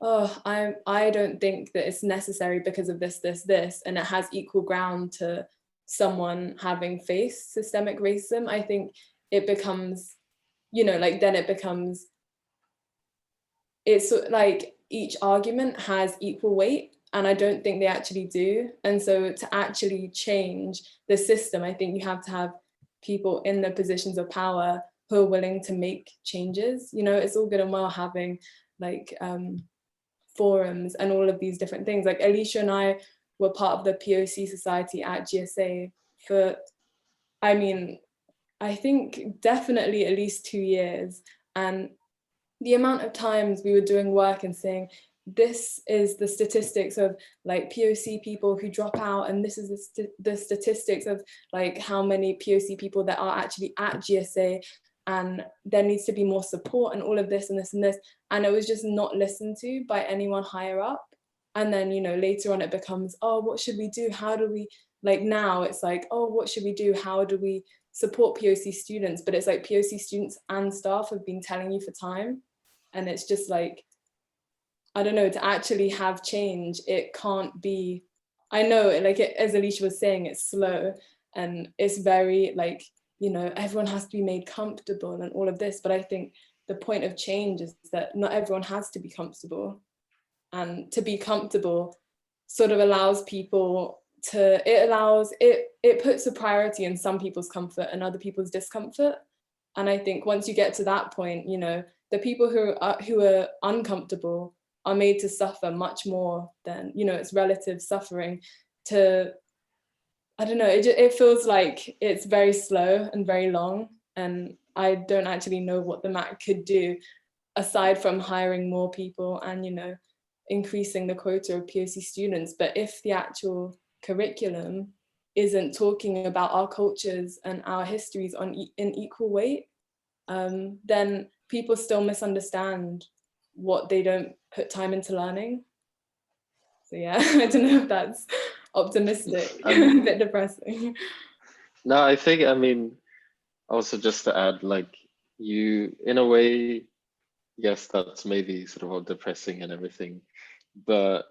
oh, I don't think that it's necessary because of this, and it has equal ground to someone having faced systemic racism, I think it becomes, you know, like then it becomes, it's like each argument has equal weight, and I don't think they actually do. And so to actually change the system, I think you have to have people in the positions of power who are willing to make changes. You know, it's all good and well having like forums and all of these different things. Like Alicia and I were part of the POC Society at GSA for, I mean, I think definitely at least 2 years. And the amount of times we were doing work and saying, this is the statistics of like POC people who drop out, and this is the statistics of like how many POC people there are actually at GSA, and there needs to be more support and all of this and this and this, and it was just not listened to by anyone higher up. And then, you know, later on it becomes, oh, what should we do? How do we, like now it's like, oh, what should we do? How do we support POC students? But it's like POC students and staff have been telling you for time, and it's just like, I don't know, to actually have change, it can't be, I know, like as Alicia was saying, it's slow and it's very like, you know, everyone has to be made comfortable and all of this. But I think the point of change is that not everyone has to be comfortable. And to be comfortable sort of allows people to, it puts a priority in some people's comfort and other people's discomfort. And I think once you get to that point, you know, the people who are uncomfortable are made to suffer much more than, you know, it's relative suffering to, I don't know, it feels like it's very slow and very long, and I don't actually know what the MAC could do aside from hiring more people and, you know, increasing the quota of POC students. But if the actual curriculum isn't talking about our cultures and our histories in equal weight, then people still misunderstand what they don't put time into learning. So yeah, I don't know if that's optimistic, a bit depressing. No, I think, I mean, also just to add, like, you, in a way, yes, that's maybe sort of all depressing and everything, but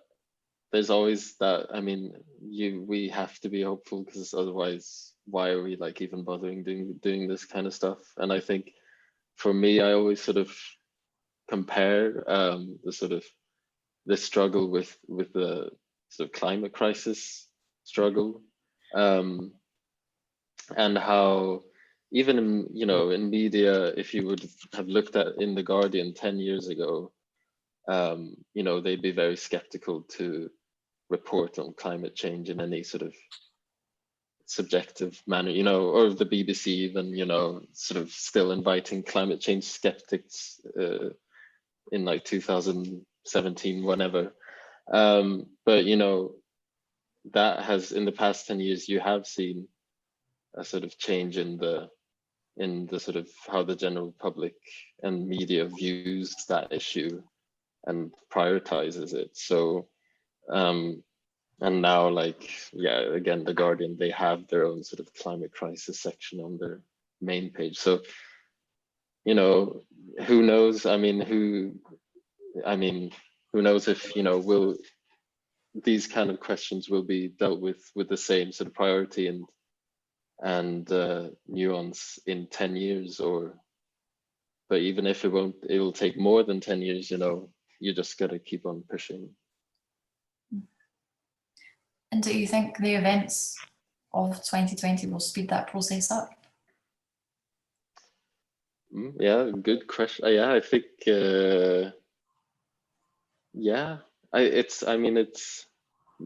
there's always that, I mean, we have to be hopeful, because otherwise, why are we like even bothering doing this kind of stuff? And I think for me, I always sort of compare the struggle with the sort of climate crisis struggle, and how even in, you know, in media, if you would have looked at in The Guardian 10 years ago, you know, they'd be very skeptical to report on climate change in any sort of subjective manner, you know, or the BBC even, you know, sort of still inviting climate change skeptics in like 2017, whenever. But, you know, that has, in the past 10 years, you have seen a sort of change in the sort of how the general public and media views that issue and prioritizes it. So, and now, like, yeah, again, The Guardian, they have their own sort of climate crisis section on their main page. So, you know, who knows? I mean, who knows if, you know, these kind of questions will be dealt with the same sort of priority and nuance in 10 years, or, but even if it will take more than 10 years, you know, you just got to keep on pushing. And do you think the events of 2020 will speed that process up? Yeah, good question. Yeah, I think, yeah,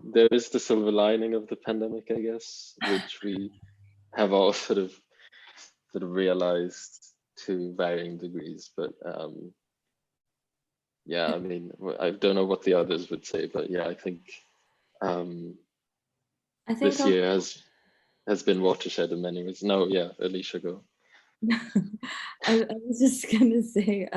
there is the silver lining of the pandemic, I guess, which we have all sort of realized to varying degrees. But yeah, I mean, I don't know what the others would say, but yeah, I think this year has been watershed in many ways. No, yeah, Alicia, go. I was just gonna say,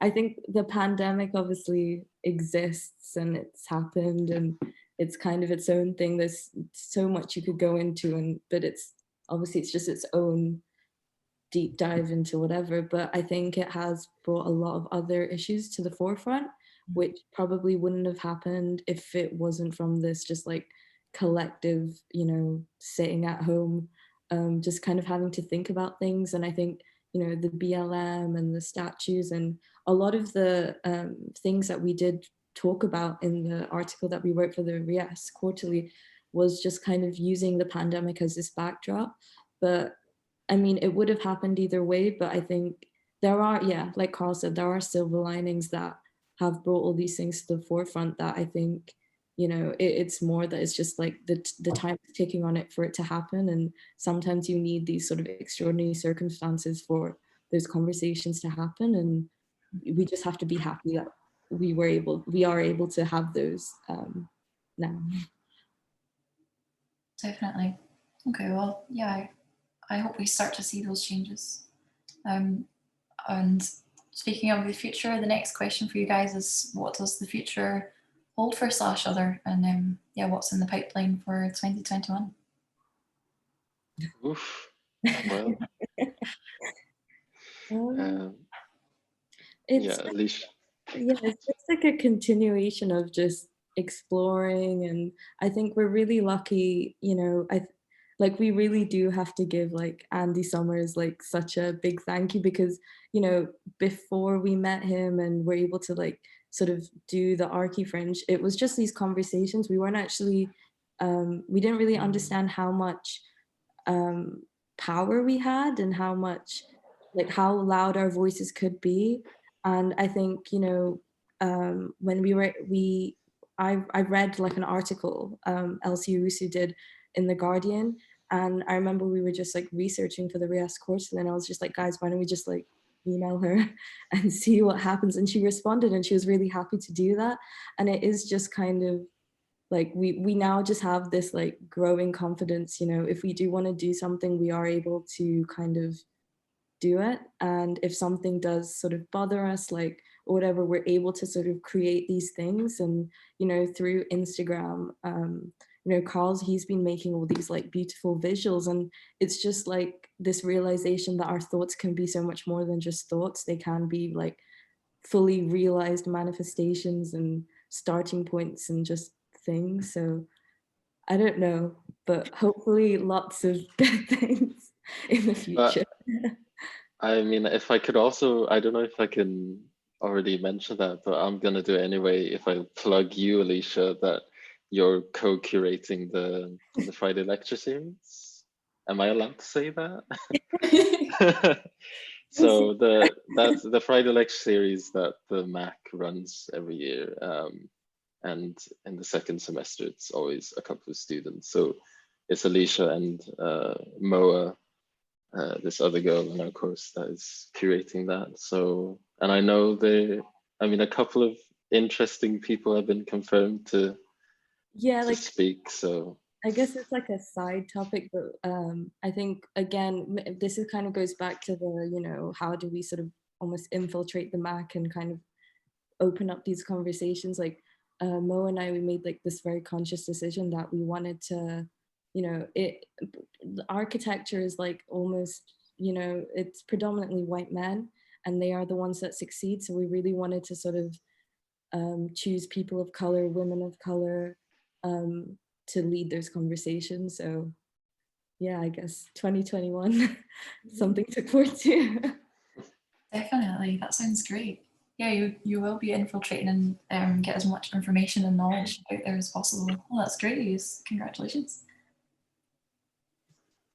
I think the pandemic obviously exists and it's happened and it's kind of its own thing. There's so much you could go into, but it's obviously it's just its own deep dive into whatever. But I think it has brought a lot of other issues to the forefront, which probably wouldn't have happened if it wasn't from this just like collective, you know, sitting at home, just kind of having to think about things. And I think, you know, the BLM and the statues and a lot of the things that we did talk about in the article that we wrote for the RIAS quarterly was just kind of using the pandemic as this backdrop. But I mean, it would have happened either way, but I think there are, yeah, like Carl said, there are silver linings that have brought all these things to the forefront that I think, you know, it's more that it's just like the time is ticking on it for it to happen. And sometimes you need these sort of extraordinary circumstances for those conversations to happen. And we just have to be happy that we are able to have those now. Definitely. Okay, well, yeah, I hope we start to see those changes. And speaking of the future, the next question for you guys is, what does the future hold for /other? And yeah, what's in the pipeline for 2021? Oof. Well, yeah, Alicia. Yeah, it's just like a continuation of just exploring, and I think we're really lucky, you know, we really do have to give like Andy Summers like such a big thank you, because, you know, before we met him and were able to like sort of do the Archie Fringe, it was just these conversations. We weren't actually, we didn't really understand how much power we had and how much, like how loud our voices could be. And I think, you know, when I read like an article Elsie Owusu did in The Guardian, and I remember we were just like researching for the REAS course, and then I was just like, guys, why don't we just like email her and see what happens? And she responded, and she was really happy to do that. And it is just kind of like we now just have this like growing confidence, you know, if we do want to do something, we are able to kind of do it. And if something does sort of bother us, like, or whatever, we're able to sort of create these things. And, you know, through Instagram, you know, he's been making all these like beautiful visuals, and it's just like this realization that our thoughts can be so much more than just thoughts. They can be like fully realized manifestations and starting points and just things. So I don't know, but hopefully lots of good things in the future. I mean, if I could also, I don't know if I can already mention that, but I'm gonna do it anyway. If I plug you, Alicia, that you're co-curating the Friday lecture series. Am I allowed to say that? So that's the Friday lecture series that the MAC runs every year. And in the second semester, it's always a couple of students. So it's Alicia and Moa, this other girl in our course, that is curating that. So, and I know a couple of interesting people have been confirmed to speak. So I guess it's like a side topic, but I think again, this is kind of goes back to the, you know, how do we sort of almost infiltrate the MAC and kind of open up these conversations? Like Mo and I, we made like this very conscious decision that we wanted to, you know, architecture is like almost, you know, it's predominantly white men, and they are the ones that succeed. So we really wanted to sort of choose people of color, women of color, to lead those conversations. So yeah, I guess 2021, something to look forward to. Definitely, that sounds great. Yeah, you will be infiltrating and get as much information and knowledge out there as possible. Well, that's great news. Congratulations.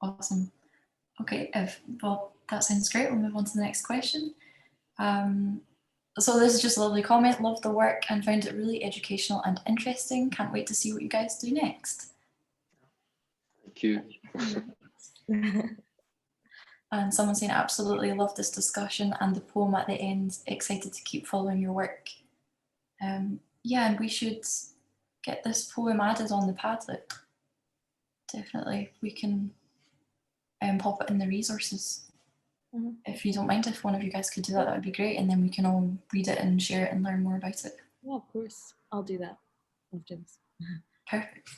Awesome. Okay, well, that sounds great. We'll move on to the next question. So this is just a lovely comment. Loved the work and found it really educational and interesting. Can't wait to see what you guys do next. Thank you. And someone saying, absolutely love this discussion and the poem at the end. Excited to keep following your work. Yeah, and we should get this poem added on the Padlet. Definitely, we can pop it in the resources. Mm-hmm. If you don't mind, if one of you guys could do that, that would be great. And then we can all read it and share it and learn more about it. Yeah, of course. I'll do that after this. Perfect.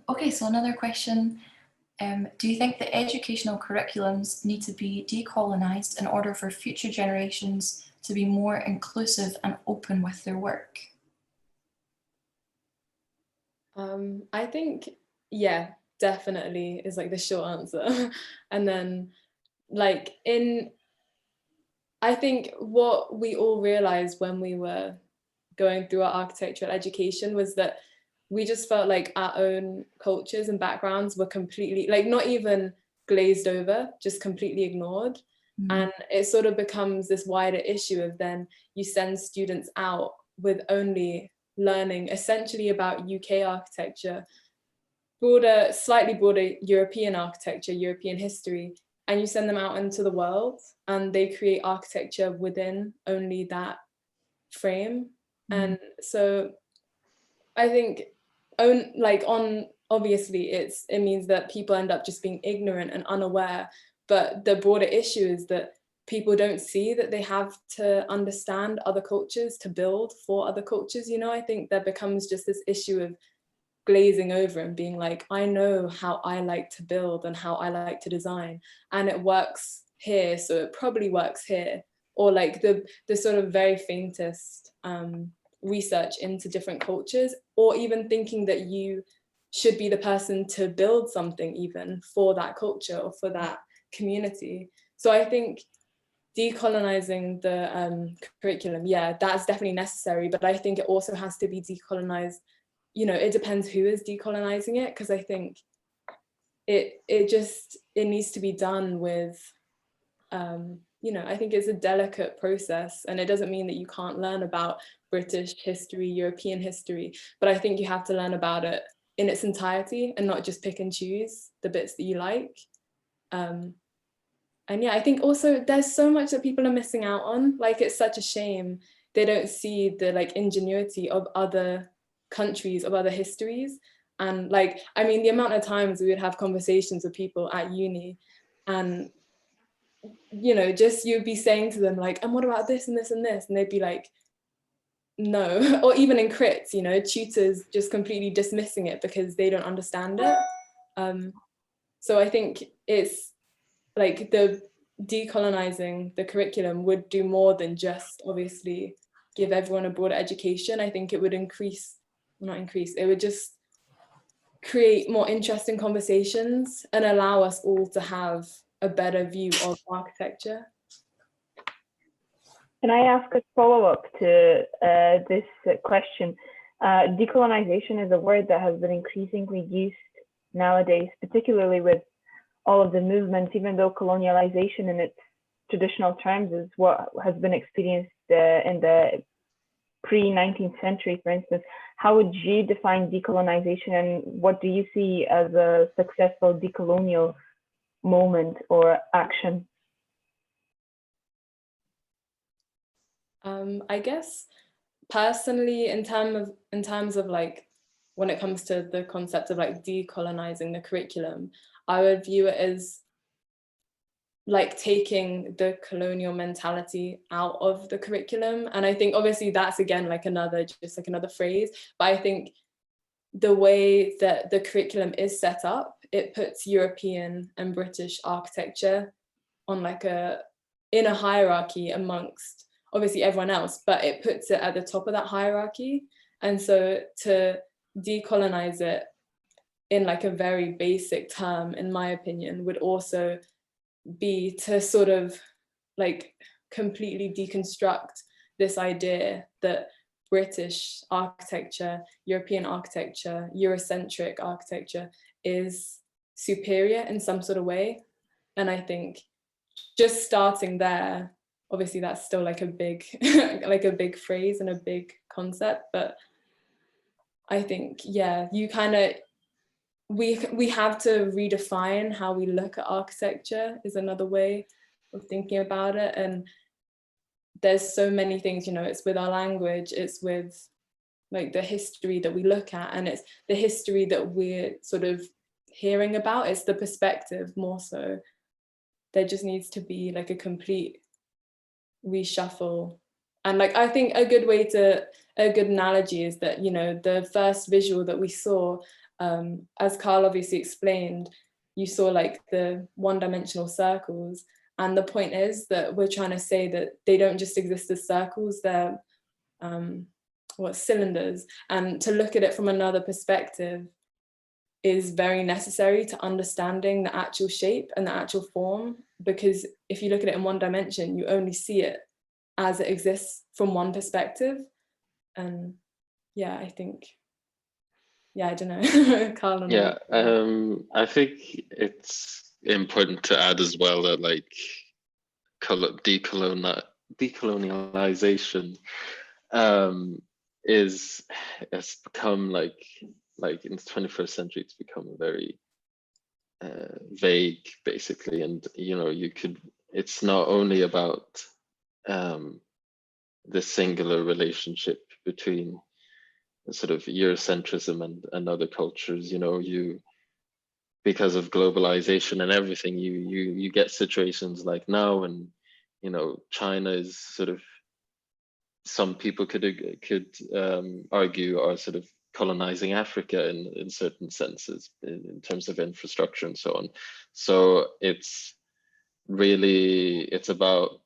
Okay, so another question. Do you think that educational curriculums need to be decolonized in order for future generations to be more inclusive and open with their work? I think, yeah, definitely is like the short answer. And then like I think what we all realized when we were going through our architectural education was that we just felt like our own cultures and backgrounds were completely, like, not even glazed over, just completely ignored. And it sort of becomes this wider issue of then you send students out with only learning essentially about UK architecture, slightly broader European architecture, European history, and you send them out into the world and they create architecture within only that frame. And so I think obviously it means that people end up just being ignorant and unaware, but the broader issue is that people don't see that they have to understand other cultures to build for other cultures. You know, I think there becomes just this issue of glazing over and being like, I know how I like to build and how I like to design, and it works here, so it probably works here. Or like the sort of very faintest research into different cultures, or even thinking that you should be the person to build something even for that culture or for that community. So I think decolonizing the curriculum, yeah, that's definitely necessary, but I think it also has to be decolonized. You know, it depends who is decolonizing it, because I think it needs to be done with you know, I think it's a delicate process, and it doesn't mean that you can't learn about British history, European history, but I think you have to learn about it in its entirety and not just pick and choose the bits that you like. And yeah, I think also there's so much that people are missing out on. Like, it's such a shame they don't see the like ingenuity of other countries, of other histories. And like, I mean, the amount of times we would have conversations with people at uni, and you know, just you'd be saying to them like, and what about this and this and this? And they'd be like, no. Or even in crits, you know, tutors just completely dismissing it because they don't understand it. So I think it's like the decolonizing the curriculum would do more than just obviously give everyone a broader education. I think it would it would just create more interesting conversations and allow us all to have a better view of architecture. Can I ask a follow-up to this question? Decolonization is a word that has been increasingly used nowadays, particularly with all of the movements, even though colonialization in its traditional terms is what has been experienced in the pre-19th century, for instance. How would you define decolonization, and what do you see as a successful decolonial moment or action? I guess personally, in terms of like, when it comes to the concept of like decolonizing the curriculum, I would view it as like taking the colonial mentality out of the curriculum. And I think obviously that's again like another phrase, but I think the way that the curriculum is set up, it puts European and British architecture on like in a hierarchy amongst obviously everyone else, but it puts it at the top of that hierarchy. And so to decolonize it in like a very basic term, in my opinion, would also be to sort of like completely deconstruct this idea that British architecture, European architecture, Eurocentric architecture is superior in some sort of way. And I think just starting there, obviously that's still like a big like a big phrase and a big concept, but I think, yeah, you kind of, we have to redefine how we look at architecture is another way of thinking about it. And there's so many things, you know, it's with our language, it's with like the history that we look at, and it's the history that we're sort of hearing about, it's the perspective more so. There just needs to be like a complete reshuffle. And like, I think a good analogy is that, you know, the first visual that we saw, as Carl obviously explained, you saw like the one-dimensional circles. And the point is that we're trying to say that they don't just exist as circles, they're cylinders. And to look at it from another perspective is very necessary to understanding the actual shape and the actual form, because if you look at it in one dimension, you only see it as it exists from one perspective. And yeah, I think, yeah, I don't know. Carl. Yeah, I think it's important to add as well that like decolonialization has become like in the 21st century, it's become very vague basically. And you know, it's not only about the singular relationship between sort of Eurocentrism and other cultures. You know, because of globalization and everything, you get situations like now, and you know, China is sort of, some people could argue, are sort of colonizing Africa in certain senses in terms of infrastructure and so on. So it's about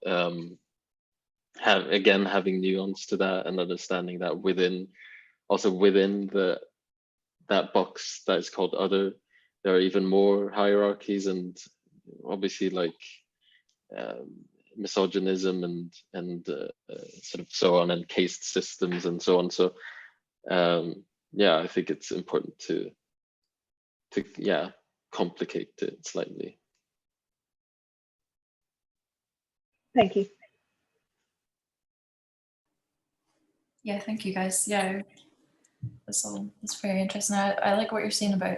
having nuance to that, and understanding that within that box that is called other, there are even more hierarchies, and obviously like misogynism and sort of so on, and caste systems and so on. So yeah, I think it's important to complicate it slightly. Thank you. Yeah, thank you guys. Yeah, that's very interesting. I like what you're saying about,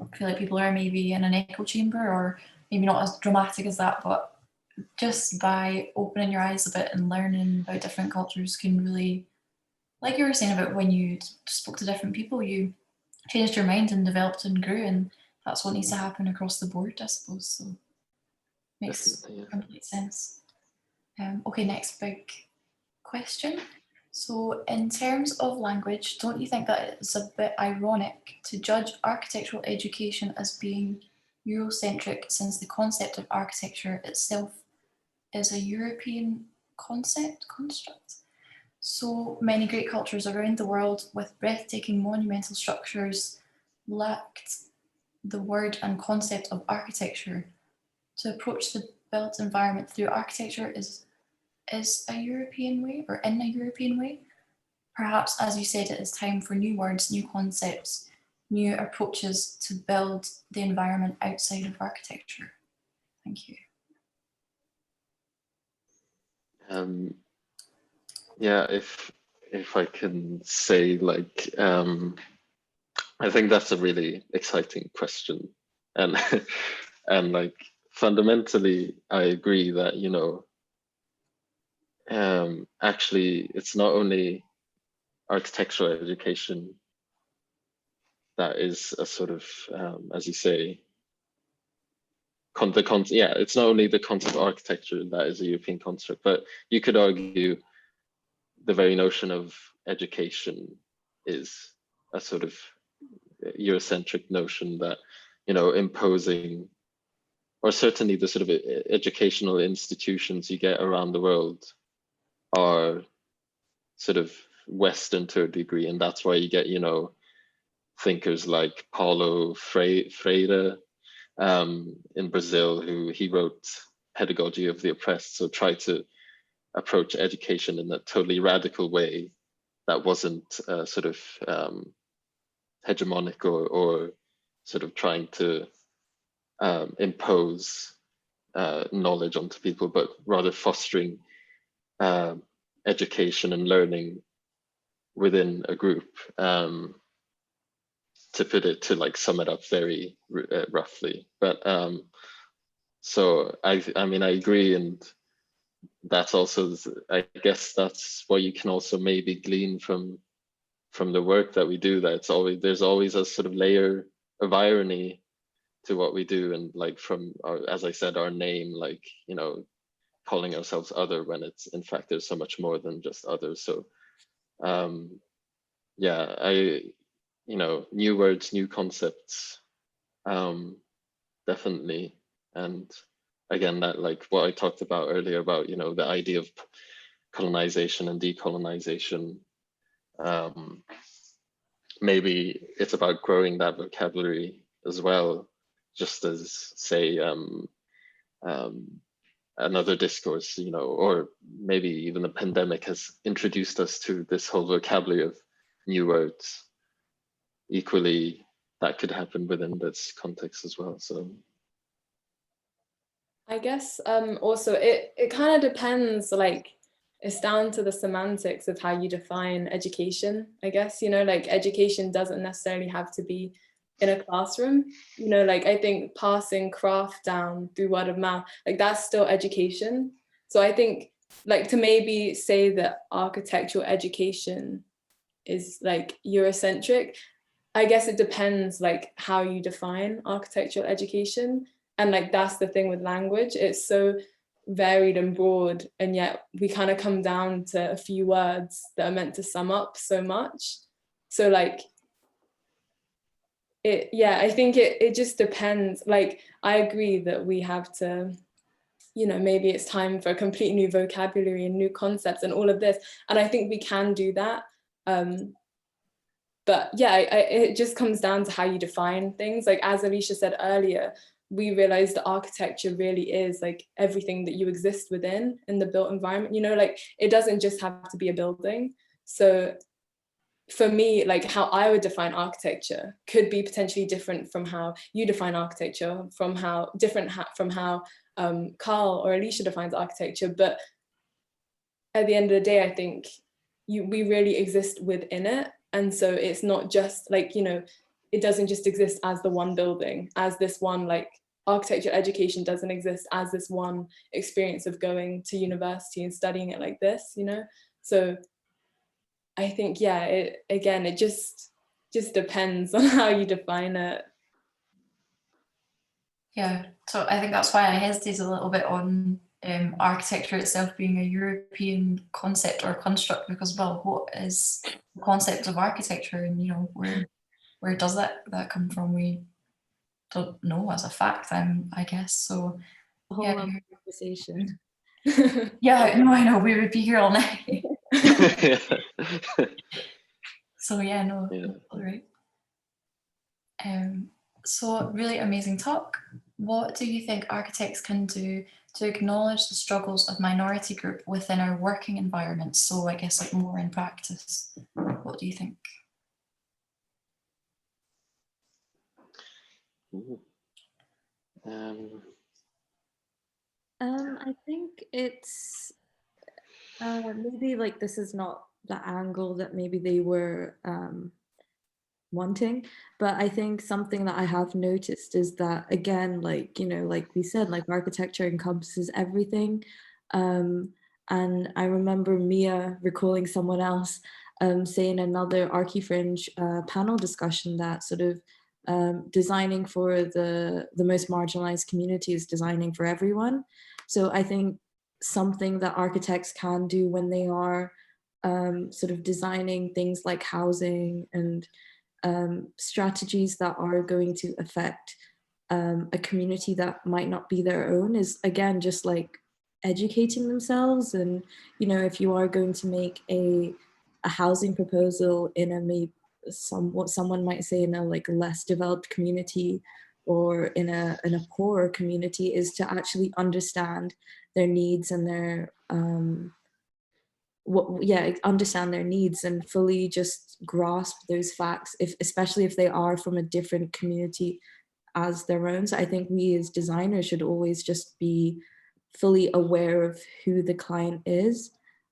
I feel like people are maybe in an echo chamber, or maybe not as dramatic as that, but just by opening your eyes a bit and learning about different cultures can really, like you were saying about when you spoke to different people, you changed your mind and developed and grew, and that's what needs to happen across the board, I suppose. So makes complete sense. Okay, next big question. So in terms of language, don't you think that it's a bit ironic to judge architectural education as being Eurocentric, since the concept of architecture itself is a European construct? So many great cultures around the world with breathtaking monumental structures lacked the word and concept of architecture. To approach the built environment through architecture is a European way, or in a European way. Perhaps, as you said, it is time for new words, new concepts, new approaches to build the environment outside of architecture. Thank you. Yeah, if I can say, like, I think that's a really exciting question, and and like fundamentally, I agree that, you know, actually, it's not only architectural education that is a sort of, as you say, it's not only the concept of architecture that is a European construct, but you could argue the very notion of education is a sort of Eurocentric notion that, you know, imposing, or certainly the sort of educational institutions you get around the world are sort of Western to a degree, and that's why you get, you know, thinkers like Paulo Freire in Brazil, who he wrote Pedagogy of the Oppressed, so try to approach education in a totally radical way that wasn't sort of hegemonic or sort of trying to impose knowledge onto people, but rather fostering education and learning within a group. To put it, to like sum it up very roughly, but so I mean, I agree, and that's also, I guess that's what you can also maybe glean from the work that we do, that there's always a sort of layer of irony to what we do, and like from our, as I said, our name, like, you know, calling ourselves other when it's in fact there's so much more than just others. So yeah, you know, new words, new concepts, definitely. And again, that, like what I talked about earlier about, you know, the idea of colonization and decolonization, maybe it's about growing that vocabulary as well, just as, say, another discourse, you know, or maybe even the pandemic has introduced us to this whole vocabulary of new words. Equally, that could happen within this context as well. So I guess also it kind of depends, like it's down to the semantics of how you define education, I guess, you know, like education doesn't necessarily have to be in a classroom, you know, like I think passing craft down through word of mouth, like that's still education. So I think, like, to maybe say that architectural education is like Eurocentric, I guess it depends like how you define architectural education. And like that's the thing with language, it's so varied and broad, and yet we kind of come down to a few words that are meant to sum up so much. So like I think it just depends. Like I agree that we have to, you know, maybe it's time for a complete new vocabulary and new concepts and all of this, and I think we can do that. But yeah, it just comes down to how you define things. Like as Alicia said earlier, we realized that architecture really is like everything that you exist within in the built environment, you know, like it doesn't just have to be a building. So for me, like how I would define architecture could be potentially different from how you define architecture, from how Carl or Alicia defines architecture. But at the end of the day, I think we really exist within it. And so it's not just like, you know, it doesn't just exist as the one building, as this one, like architecture education doesn't exist as this one experience of going to university and studying it like this, you know? So I think, yeah, it just depends on how you define it. Yeah, so I think that's why I hesitate a little bit on architecture itself being a European concept or construct, because, well, what is the concept of architecture, and, you know, where does that come from? We don't know as a fact, I guess. So A whole other conversation. yeah, no, I know, we would be here all night. So yeah, no, Yeah. all right. So really amazing talk. What do you think architects can do to acknowledge the struggles of minority group within our working environments? So I guess like more in practice. What do you think? I think it's maybe like this is not the angle that maybe they were wanting, but I think something that I have noticed is that, again, like, you know, like we said, like architecture encompasses everything. And I remember Mia recalling someone else saying another Archifringe panel discussion that sort of designing for the most marginalized communities, designing for everyone. So I think something that architects can do when they are sort of designing things like housing and strategies that are going to affect a community that might not be their own is, again, just like educating themselves. And, you know, if you are going to make a housing proposal in a what someone might say in a like less developed community or in a poorer community, is to actually understand their needs and their understand their needs and fully just grasp those facts, especially if they are from a different community as their own. So I think we as designers should always just be fully aware of who the client is,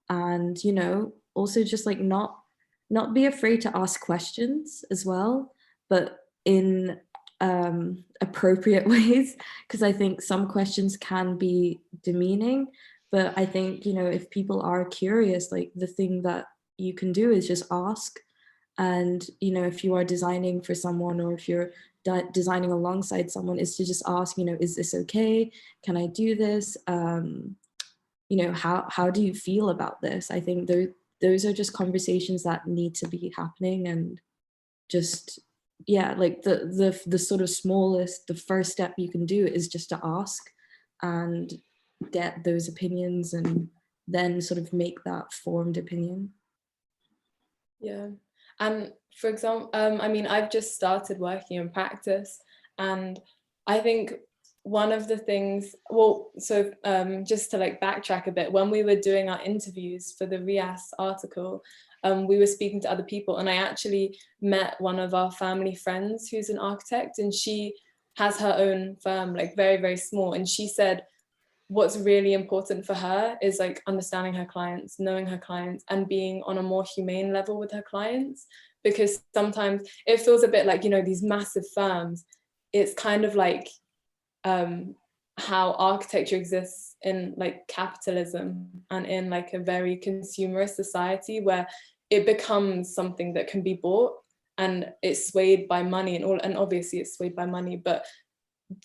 and, you know, also just like not be afraid to ask questions as well, but in appropriate ways, because I think some questions can be demeaning. But I think, you know, if people are curious, like the thing that you can do is just ask. And, you know, if you are designing for someone, or if you're designing alongside someone, is to just ask, you know, is this okay? Can I do this? You know, how do you feel about this? I think those are just conversations that need to be happening. And just, yeah, like the sort of smallest, the first step you can do is just to ask and get those opinions, and then sort of make that formed opinion. Yeah. And for example, I mean, I've just started working in practice, and I think one of the things, well, so just to like backtrack a bit, when we were doing our interviews for the RIAS article, we were speaking to other people, and I actually met one of our family friends who's an architect, and she has her own firm, like very, very small. And she said what's really important for her is like understanding her clients, knowing her clients, and being on a more humane level with her clients. Because sometimes it feels a bit like, you know, these massive firms, it's kind of like how architecture exists in like capitalism and in like a very consumerist society, where it becomes something that can be bought, and it's swayed by money and all, and obviously it's swayed by money. But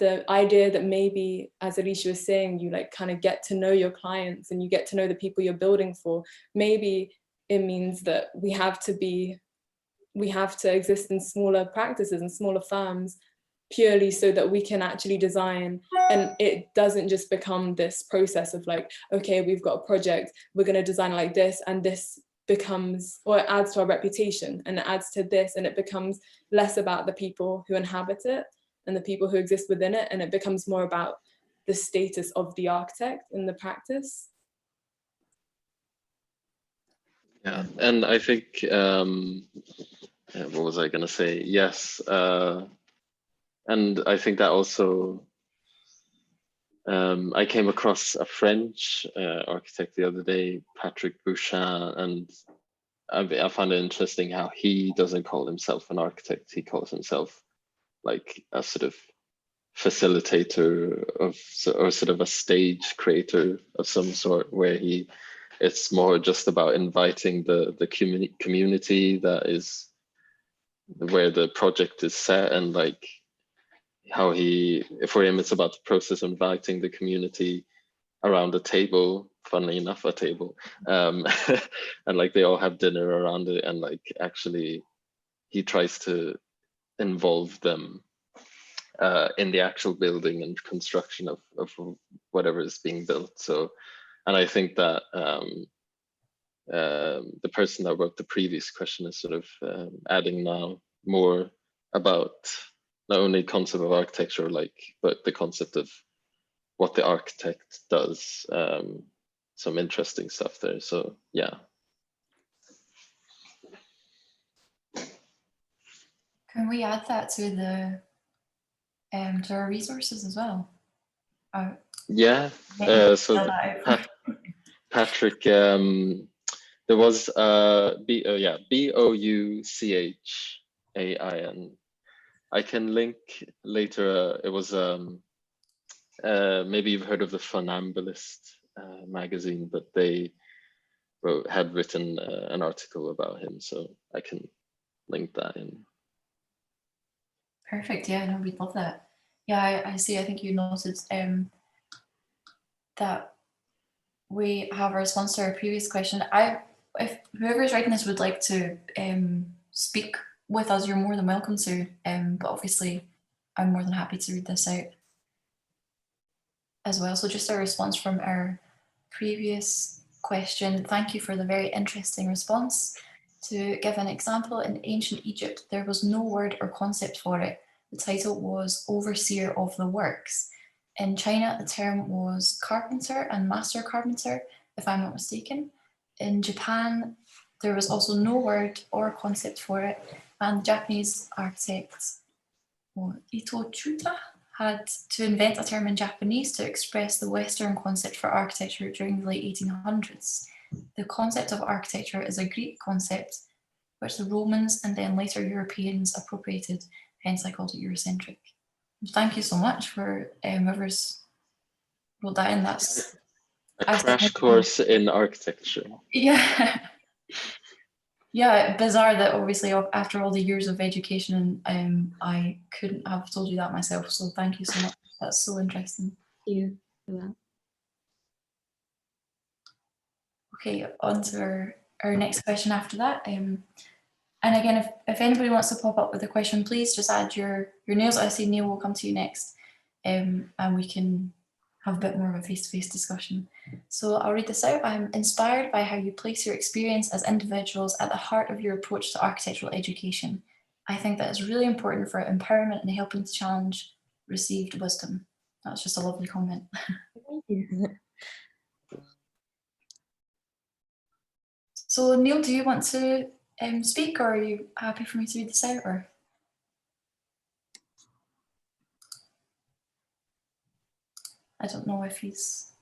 the idea that maybe, as Alicia was saying, you like kind of get to know your clients and you get to know the people you're building for, maybe it means that we have to exist in smaller practices and smaller firms, purely so that we can actually design, and it doesn't just become this process of like, okay, we've got a project, we're going to design it like this, and this becomes, or it adds to our reputation, and it adds to this, and it becomes less about the people who inhabit it and the people who exist within it, and it becomes more about the status of the architect in the practice. Yeah, and I think what was I going to say? Yes, and I think that also I came across a French architect the other day, Patrick Bouchin, and I found it interesting how he doesn't call himself an architect. He calls himself like a sort of facilitator of, or sort of a stage creator of some sort, where it's more just about inviting the community that is where the project is set, and like how for him it's about the process of inviting the community around a table, funnily enough a table, and like they all have dinner around it, and like actually he tries to involve them in the actual building and construction of whatever is being built. So, and I think that the person that wrote the previous question is sort of adding now more about not only concept of architecture, but the concept of what the architect does. Some interesting stuff there. So yeah. Can we add that to the to our resources as well? Yeah. So Patrick, there was Bouchain. I can link later. It was maybe you've heard of the Funambulist magazine, but they had written an article about him, so I can link that in. Perfect. Yeah, no, we'd love that. Yeah, I see. I think you noted that we have a response to our previous question. If whoever's writing this would like to speak with us, you're more than welcome to. But obviously, I'm more than happy to read this out as well. So just a response from our previous question. Thank you for the very interesting response. To give an example, in ancient Egypt, there was no word or concept for it. The title was Overseer of the Works. In China, the term was carpenter and master carpenter, if I'm not mistaken. In Japan, there was also no word or concept for it, and the Japanese architect Ito Chuta had to invent a term in Japanese to express the Western concept for architecture during the late 1800s. The concept of architecture is a Greek concept, which the Romans and then later Europeans appropriated, hence I called it Eurocentric. Thank you so much for whoever's wrote that in. That's a crash course in architecture. Yeah. Yeah, bizarre that obviously after all the years of education, I couldn't have told you that myself. So thank you so much. That's so interesting. Thank you for that. Okay, on to our next question after that. And again, if anybody wants to pop up with a question, please just add your names. I see Neil will come to you next, and we can have a bit more of a face-to-face discussion. So I'll read this out. I'm inspired by how you place your experience as individuals at the heart of your approach to architectural education. I think that is really important for empowerment and helping to challenge received wisdom. That's just a lovely comment. Thank you. So Neil, do you want to speak, or are you happy for me to read this out? Or I don't know if he's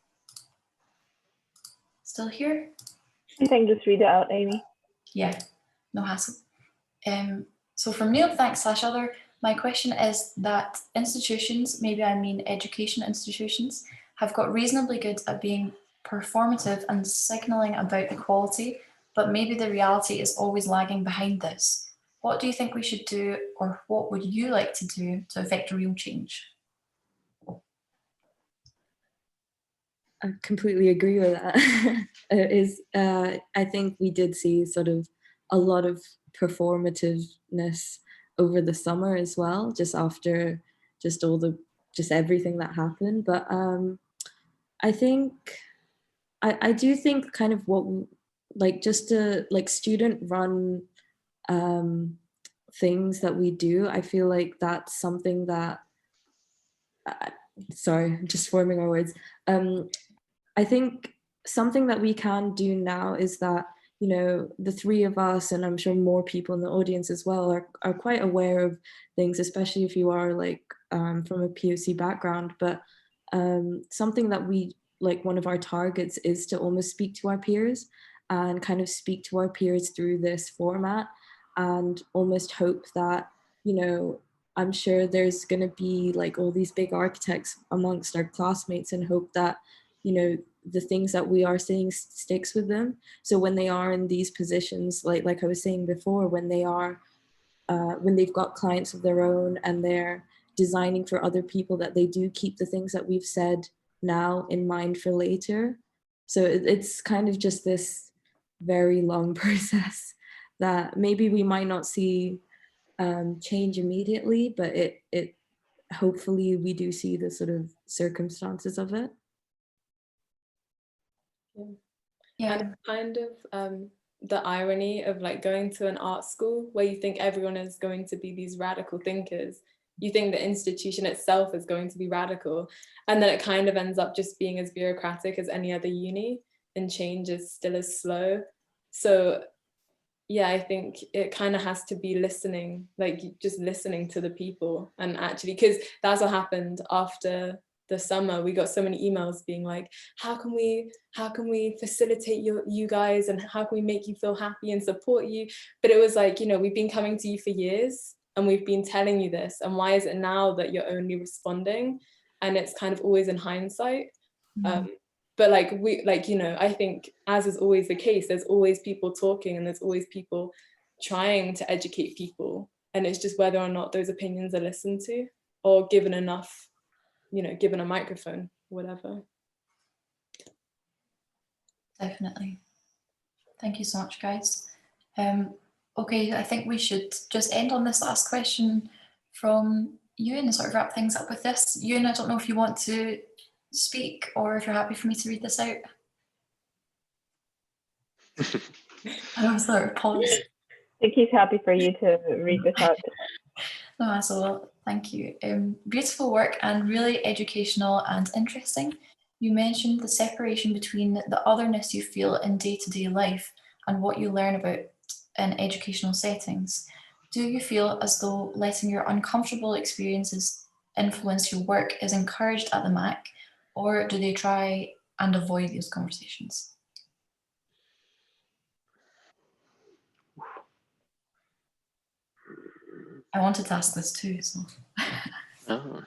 still here. I think just read it out, Amy. Yeah, no hassle. So from Neil, thanks /other. My question is that institutions, maybe I mean education institutions, have got reasonably good at being performative and signaling about equality, but maybe the reality is always lagging behind this. What do you think we should do, or what would you like to do to affect real change? I completely agree with that. I think we did see sort of a lot of performativeness over the summer as well, just after just everything that happened. But I think I do think kind of what just to student run things that we do. I feel like that's something that sorry, just forming my words. I think something that we can do now is that, you know, the three of us, and I'm sure more people in the audience as well, are quite aware of things, especially if you are like from a POC background. But something that we, like one of our targets is to almost speak to our peers and kind of speak to our peers through this format, and almost hope that, you know, I'm sure there's going to be like all these big architects amongst our classmates, and hope that, you know, the things that we are saying sticks with them. So when they are in these positions, like I was saying before, when they are, when they've got clients of their own and they're designing for other people, that they do keep the things that we've said now in mind for later. So it's kind of just this very long process that maybe we might not see change immediately, but it hopefully we do see the sort of circumstances of it. Yeah. And kind of the irony of like going to an art school where you think everyone is going to be these radical thinkers. You think the institution itself is going to be radical, and then it kind of ends up just being as bureaucratic as any other uni, and change is still as slow. So yeah, I think it kind of has to be listening, like just listening to the people. And actually, because that's what happened after the summer, we got so many emails being like, how can we facilitate you guys, and how can we make you feel happy and support you? But it was like, you know, we've been coming to you for years and we've been telling you this, and why is it now that you're only responding? And it's kind of always in hindsight. But like you know, I think, as is always the case, there's always people talking and there's always people trying to educate people, and it's just whether or not those opinions are listened to or given enough, you know, given a microphone, whatever. Definitely. Thank you so much, guys. Okay, I think we should just end on this last question from Ewan and sort of wrap things up with this. Ewan, I don't know if you want to speak or if you're happy for me to read this out. I was sort of pause. I think he's happy for you to read this out. No, so well, thank you. Beautiful work and really educational and interesting. You mentioned the separation between the otherness you feel in day-to-day life and what you learn about in educational settings. Do you feel as though letting your uncomfortable experiences influence your work is encouraged at the MAC, or do they try and avoid these conversations? I wanted to ask this too, so. Oh.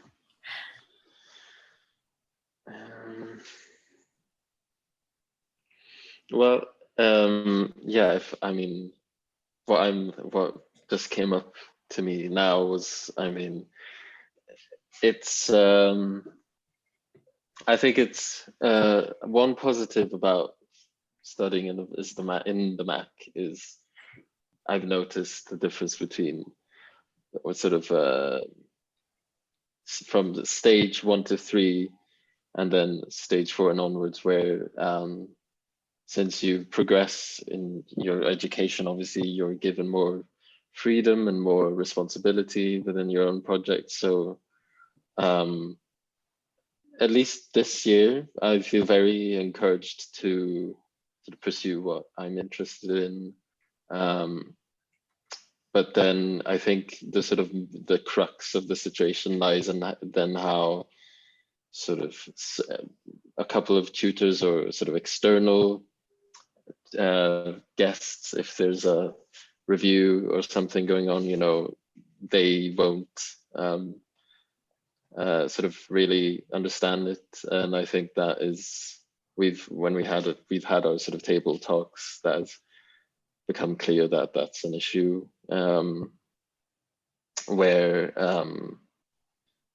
Well, yeah, what just came up to me now was, I mean, it's, I think it's one positive about studying in the MAC is I've noticed the difference between what sort of from the stage 1 to 3 and then stage 4 and onwards, where since you progress in your education, obviously you're given more freedom and more responsibility within your own project. So at least this year, I feel very encouraged to sort of pursue what I'm interested in. But then I think the crux of the situation lies in then how sort of a couple of tutors or sort of external guests, if there's a review or something going on, you know, they won't sort of really understand it. And I think that is, we've had our sort of table talks, that has become clear that that's an issue, where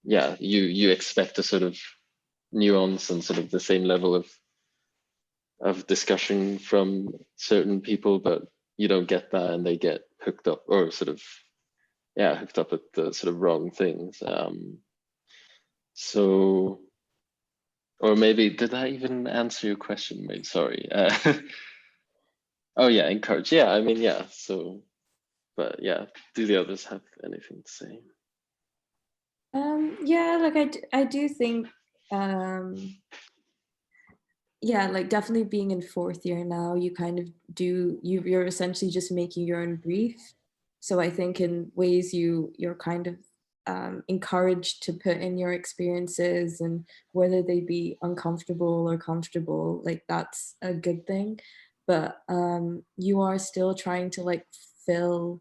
yeah, you expect a sort of nuance and sort of the same level of discussion from certain people, but you don't get that, and they get hooked up, or sort of, yeah, hooked up at the sort of wrong things. So, or maybe, did I even answer your question? Maybe, sorry. Oh yeah, encourage. Yeah, I mean, yeah. So, but yeah, do the others have anything to say? Yeah, like I do think yeah, like definitely being in 4th year now, you kind of you're essentially just making your own brief. So I think in ways you're kind of encouraged to put in your experiences, and whether they be uncomfortable or comfortable, like that's a good thing. But you are still trying to like fill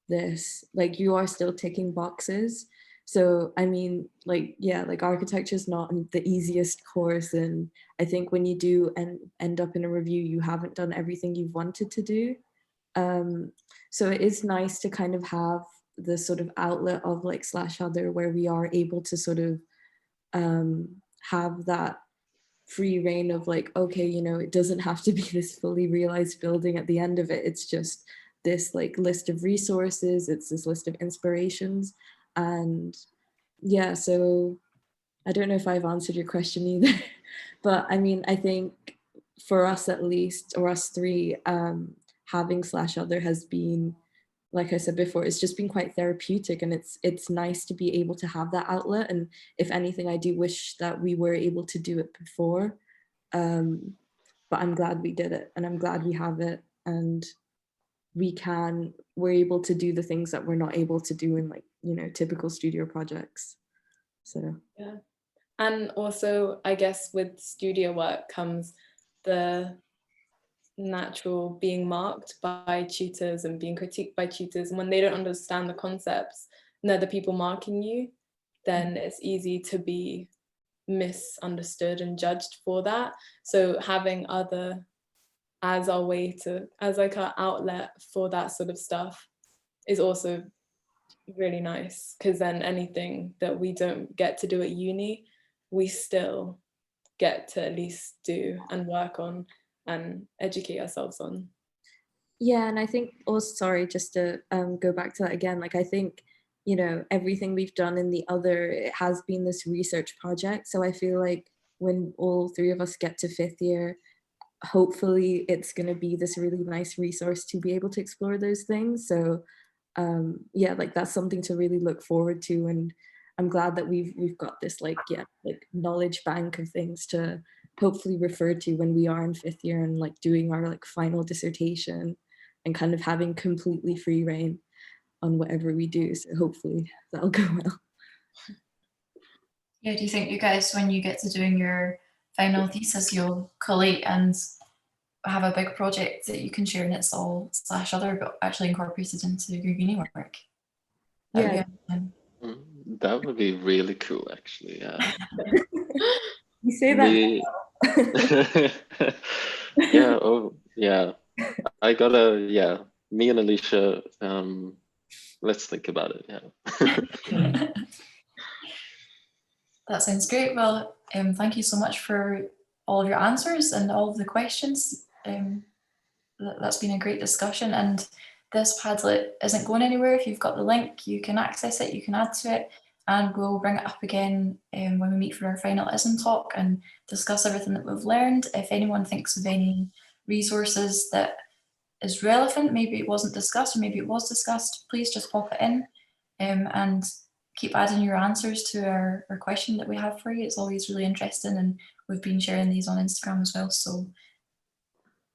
this, like you are still ticking boxes. So I mean, like, yeah, like architecture is not the easiest course, and I think when you do end up in a review, you haven't done everything you've wanted to do. So it is nice to kind of have the sort of outlet of like /other, where we are able to sort of have that free reign of like, okay, you know, it doesn't have to be this fully realized building at the end of it. It's just this like list of resources, it's this list of inspirations. And yeah, so I don't know if I've answered your question either, but I mean, I think for us at least, or us three, having /other has been, like I said before, it's just been quite therapeutic, and it's nice to be able to have that outlet. And if anything, I do wish that we were able to do it before, but I'm glad we did it, and I'm glad we have it, and we're able to do the things that we're not able to do in, like, you know, typical studio projects. So yeah. And also, I guess with studio work comes the natural being marked by tutors and being critiqued by tutors. And when they don't understand the concepts and they're the people marking you, then it's easy to be misunderstood and judged for that. So having other as our way to, as like our outlet for that sort of stuff is also really nice, because then anything that we don't get to do at uni, we still get to at least do and work on and educate ourselves on. yeah, and I think also, sorry, just to go back to that again, like I think, you know, everything we've done in the other, it has been this research project. So I feel like when all three of us get to 5th year, hopefully it's going to be this really nice resource to be able to explore those things. So yeah, like that's something to really look forward to, and I'm glad that we've got this like knowledge bank of things to hopefully refer to when we are in 5th year and like doing our like final dissertation and kind of having completely free reign on whatever we do. So hopefully that'll go well. Yeah, do you think you guys, when you get to doing your final thesis, you'll collate and have a big project that you can share and it's all /other but actually incorporated into your uni work? Yeah, that would be really cool, actually. Yeah. you say that. Yeah. Oh, yeah. I gotta. Yeah. Me and Alicia. Let's think about it. Yeah. That sounds great. Well, thank you so much for all of your answers and all of the questions. That's been a great discussion, and this Padlet isn't going anywhere. If you've got the link, you can access it, you can add to it, and we'll bring it up again when we meet for our final ISM talk and discuss everything that we've learned. If anyone thinks of any resources that is relevant, maybe it wasn't discussed or maybe it was discussed, please just pop it in and keep adding your answers to our question that we have for you. It's always really interesting, and we've been sharing these on Instagram as well. So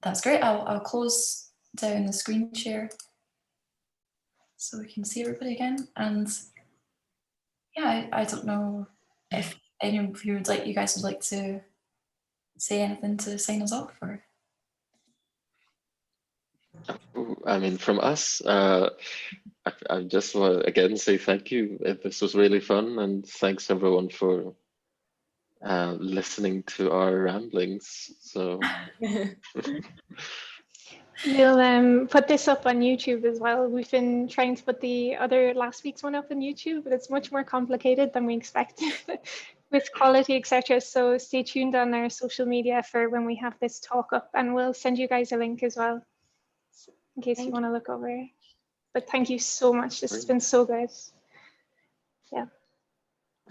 that's great. I'll close down the screen share so we can see everybody again. And yeah, I don't know if any of you guys would like to say anything to sign us off, or. I mean, from us, I just want to again say thank you. This was really fun, and thanks everyone for listening to our ramblings. So we'll put this up on YouTube as well. We've been trying to put the other last week's one up on YouTube, but it's much more complicated than we expected with quality, etc. So stay tuned on our social media for when we have this talk up, and we'll send you guys a link as well in case you want to look over. But thank you so much. This has been so good. Yeah.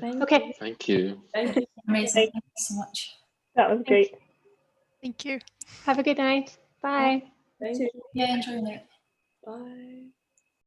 Okay. Thank you. Thank you. Amazing. Thank you so much. That was great. Thank you. Have a good night. Bye. Thank you. Yeah, enjoy it. Bye.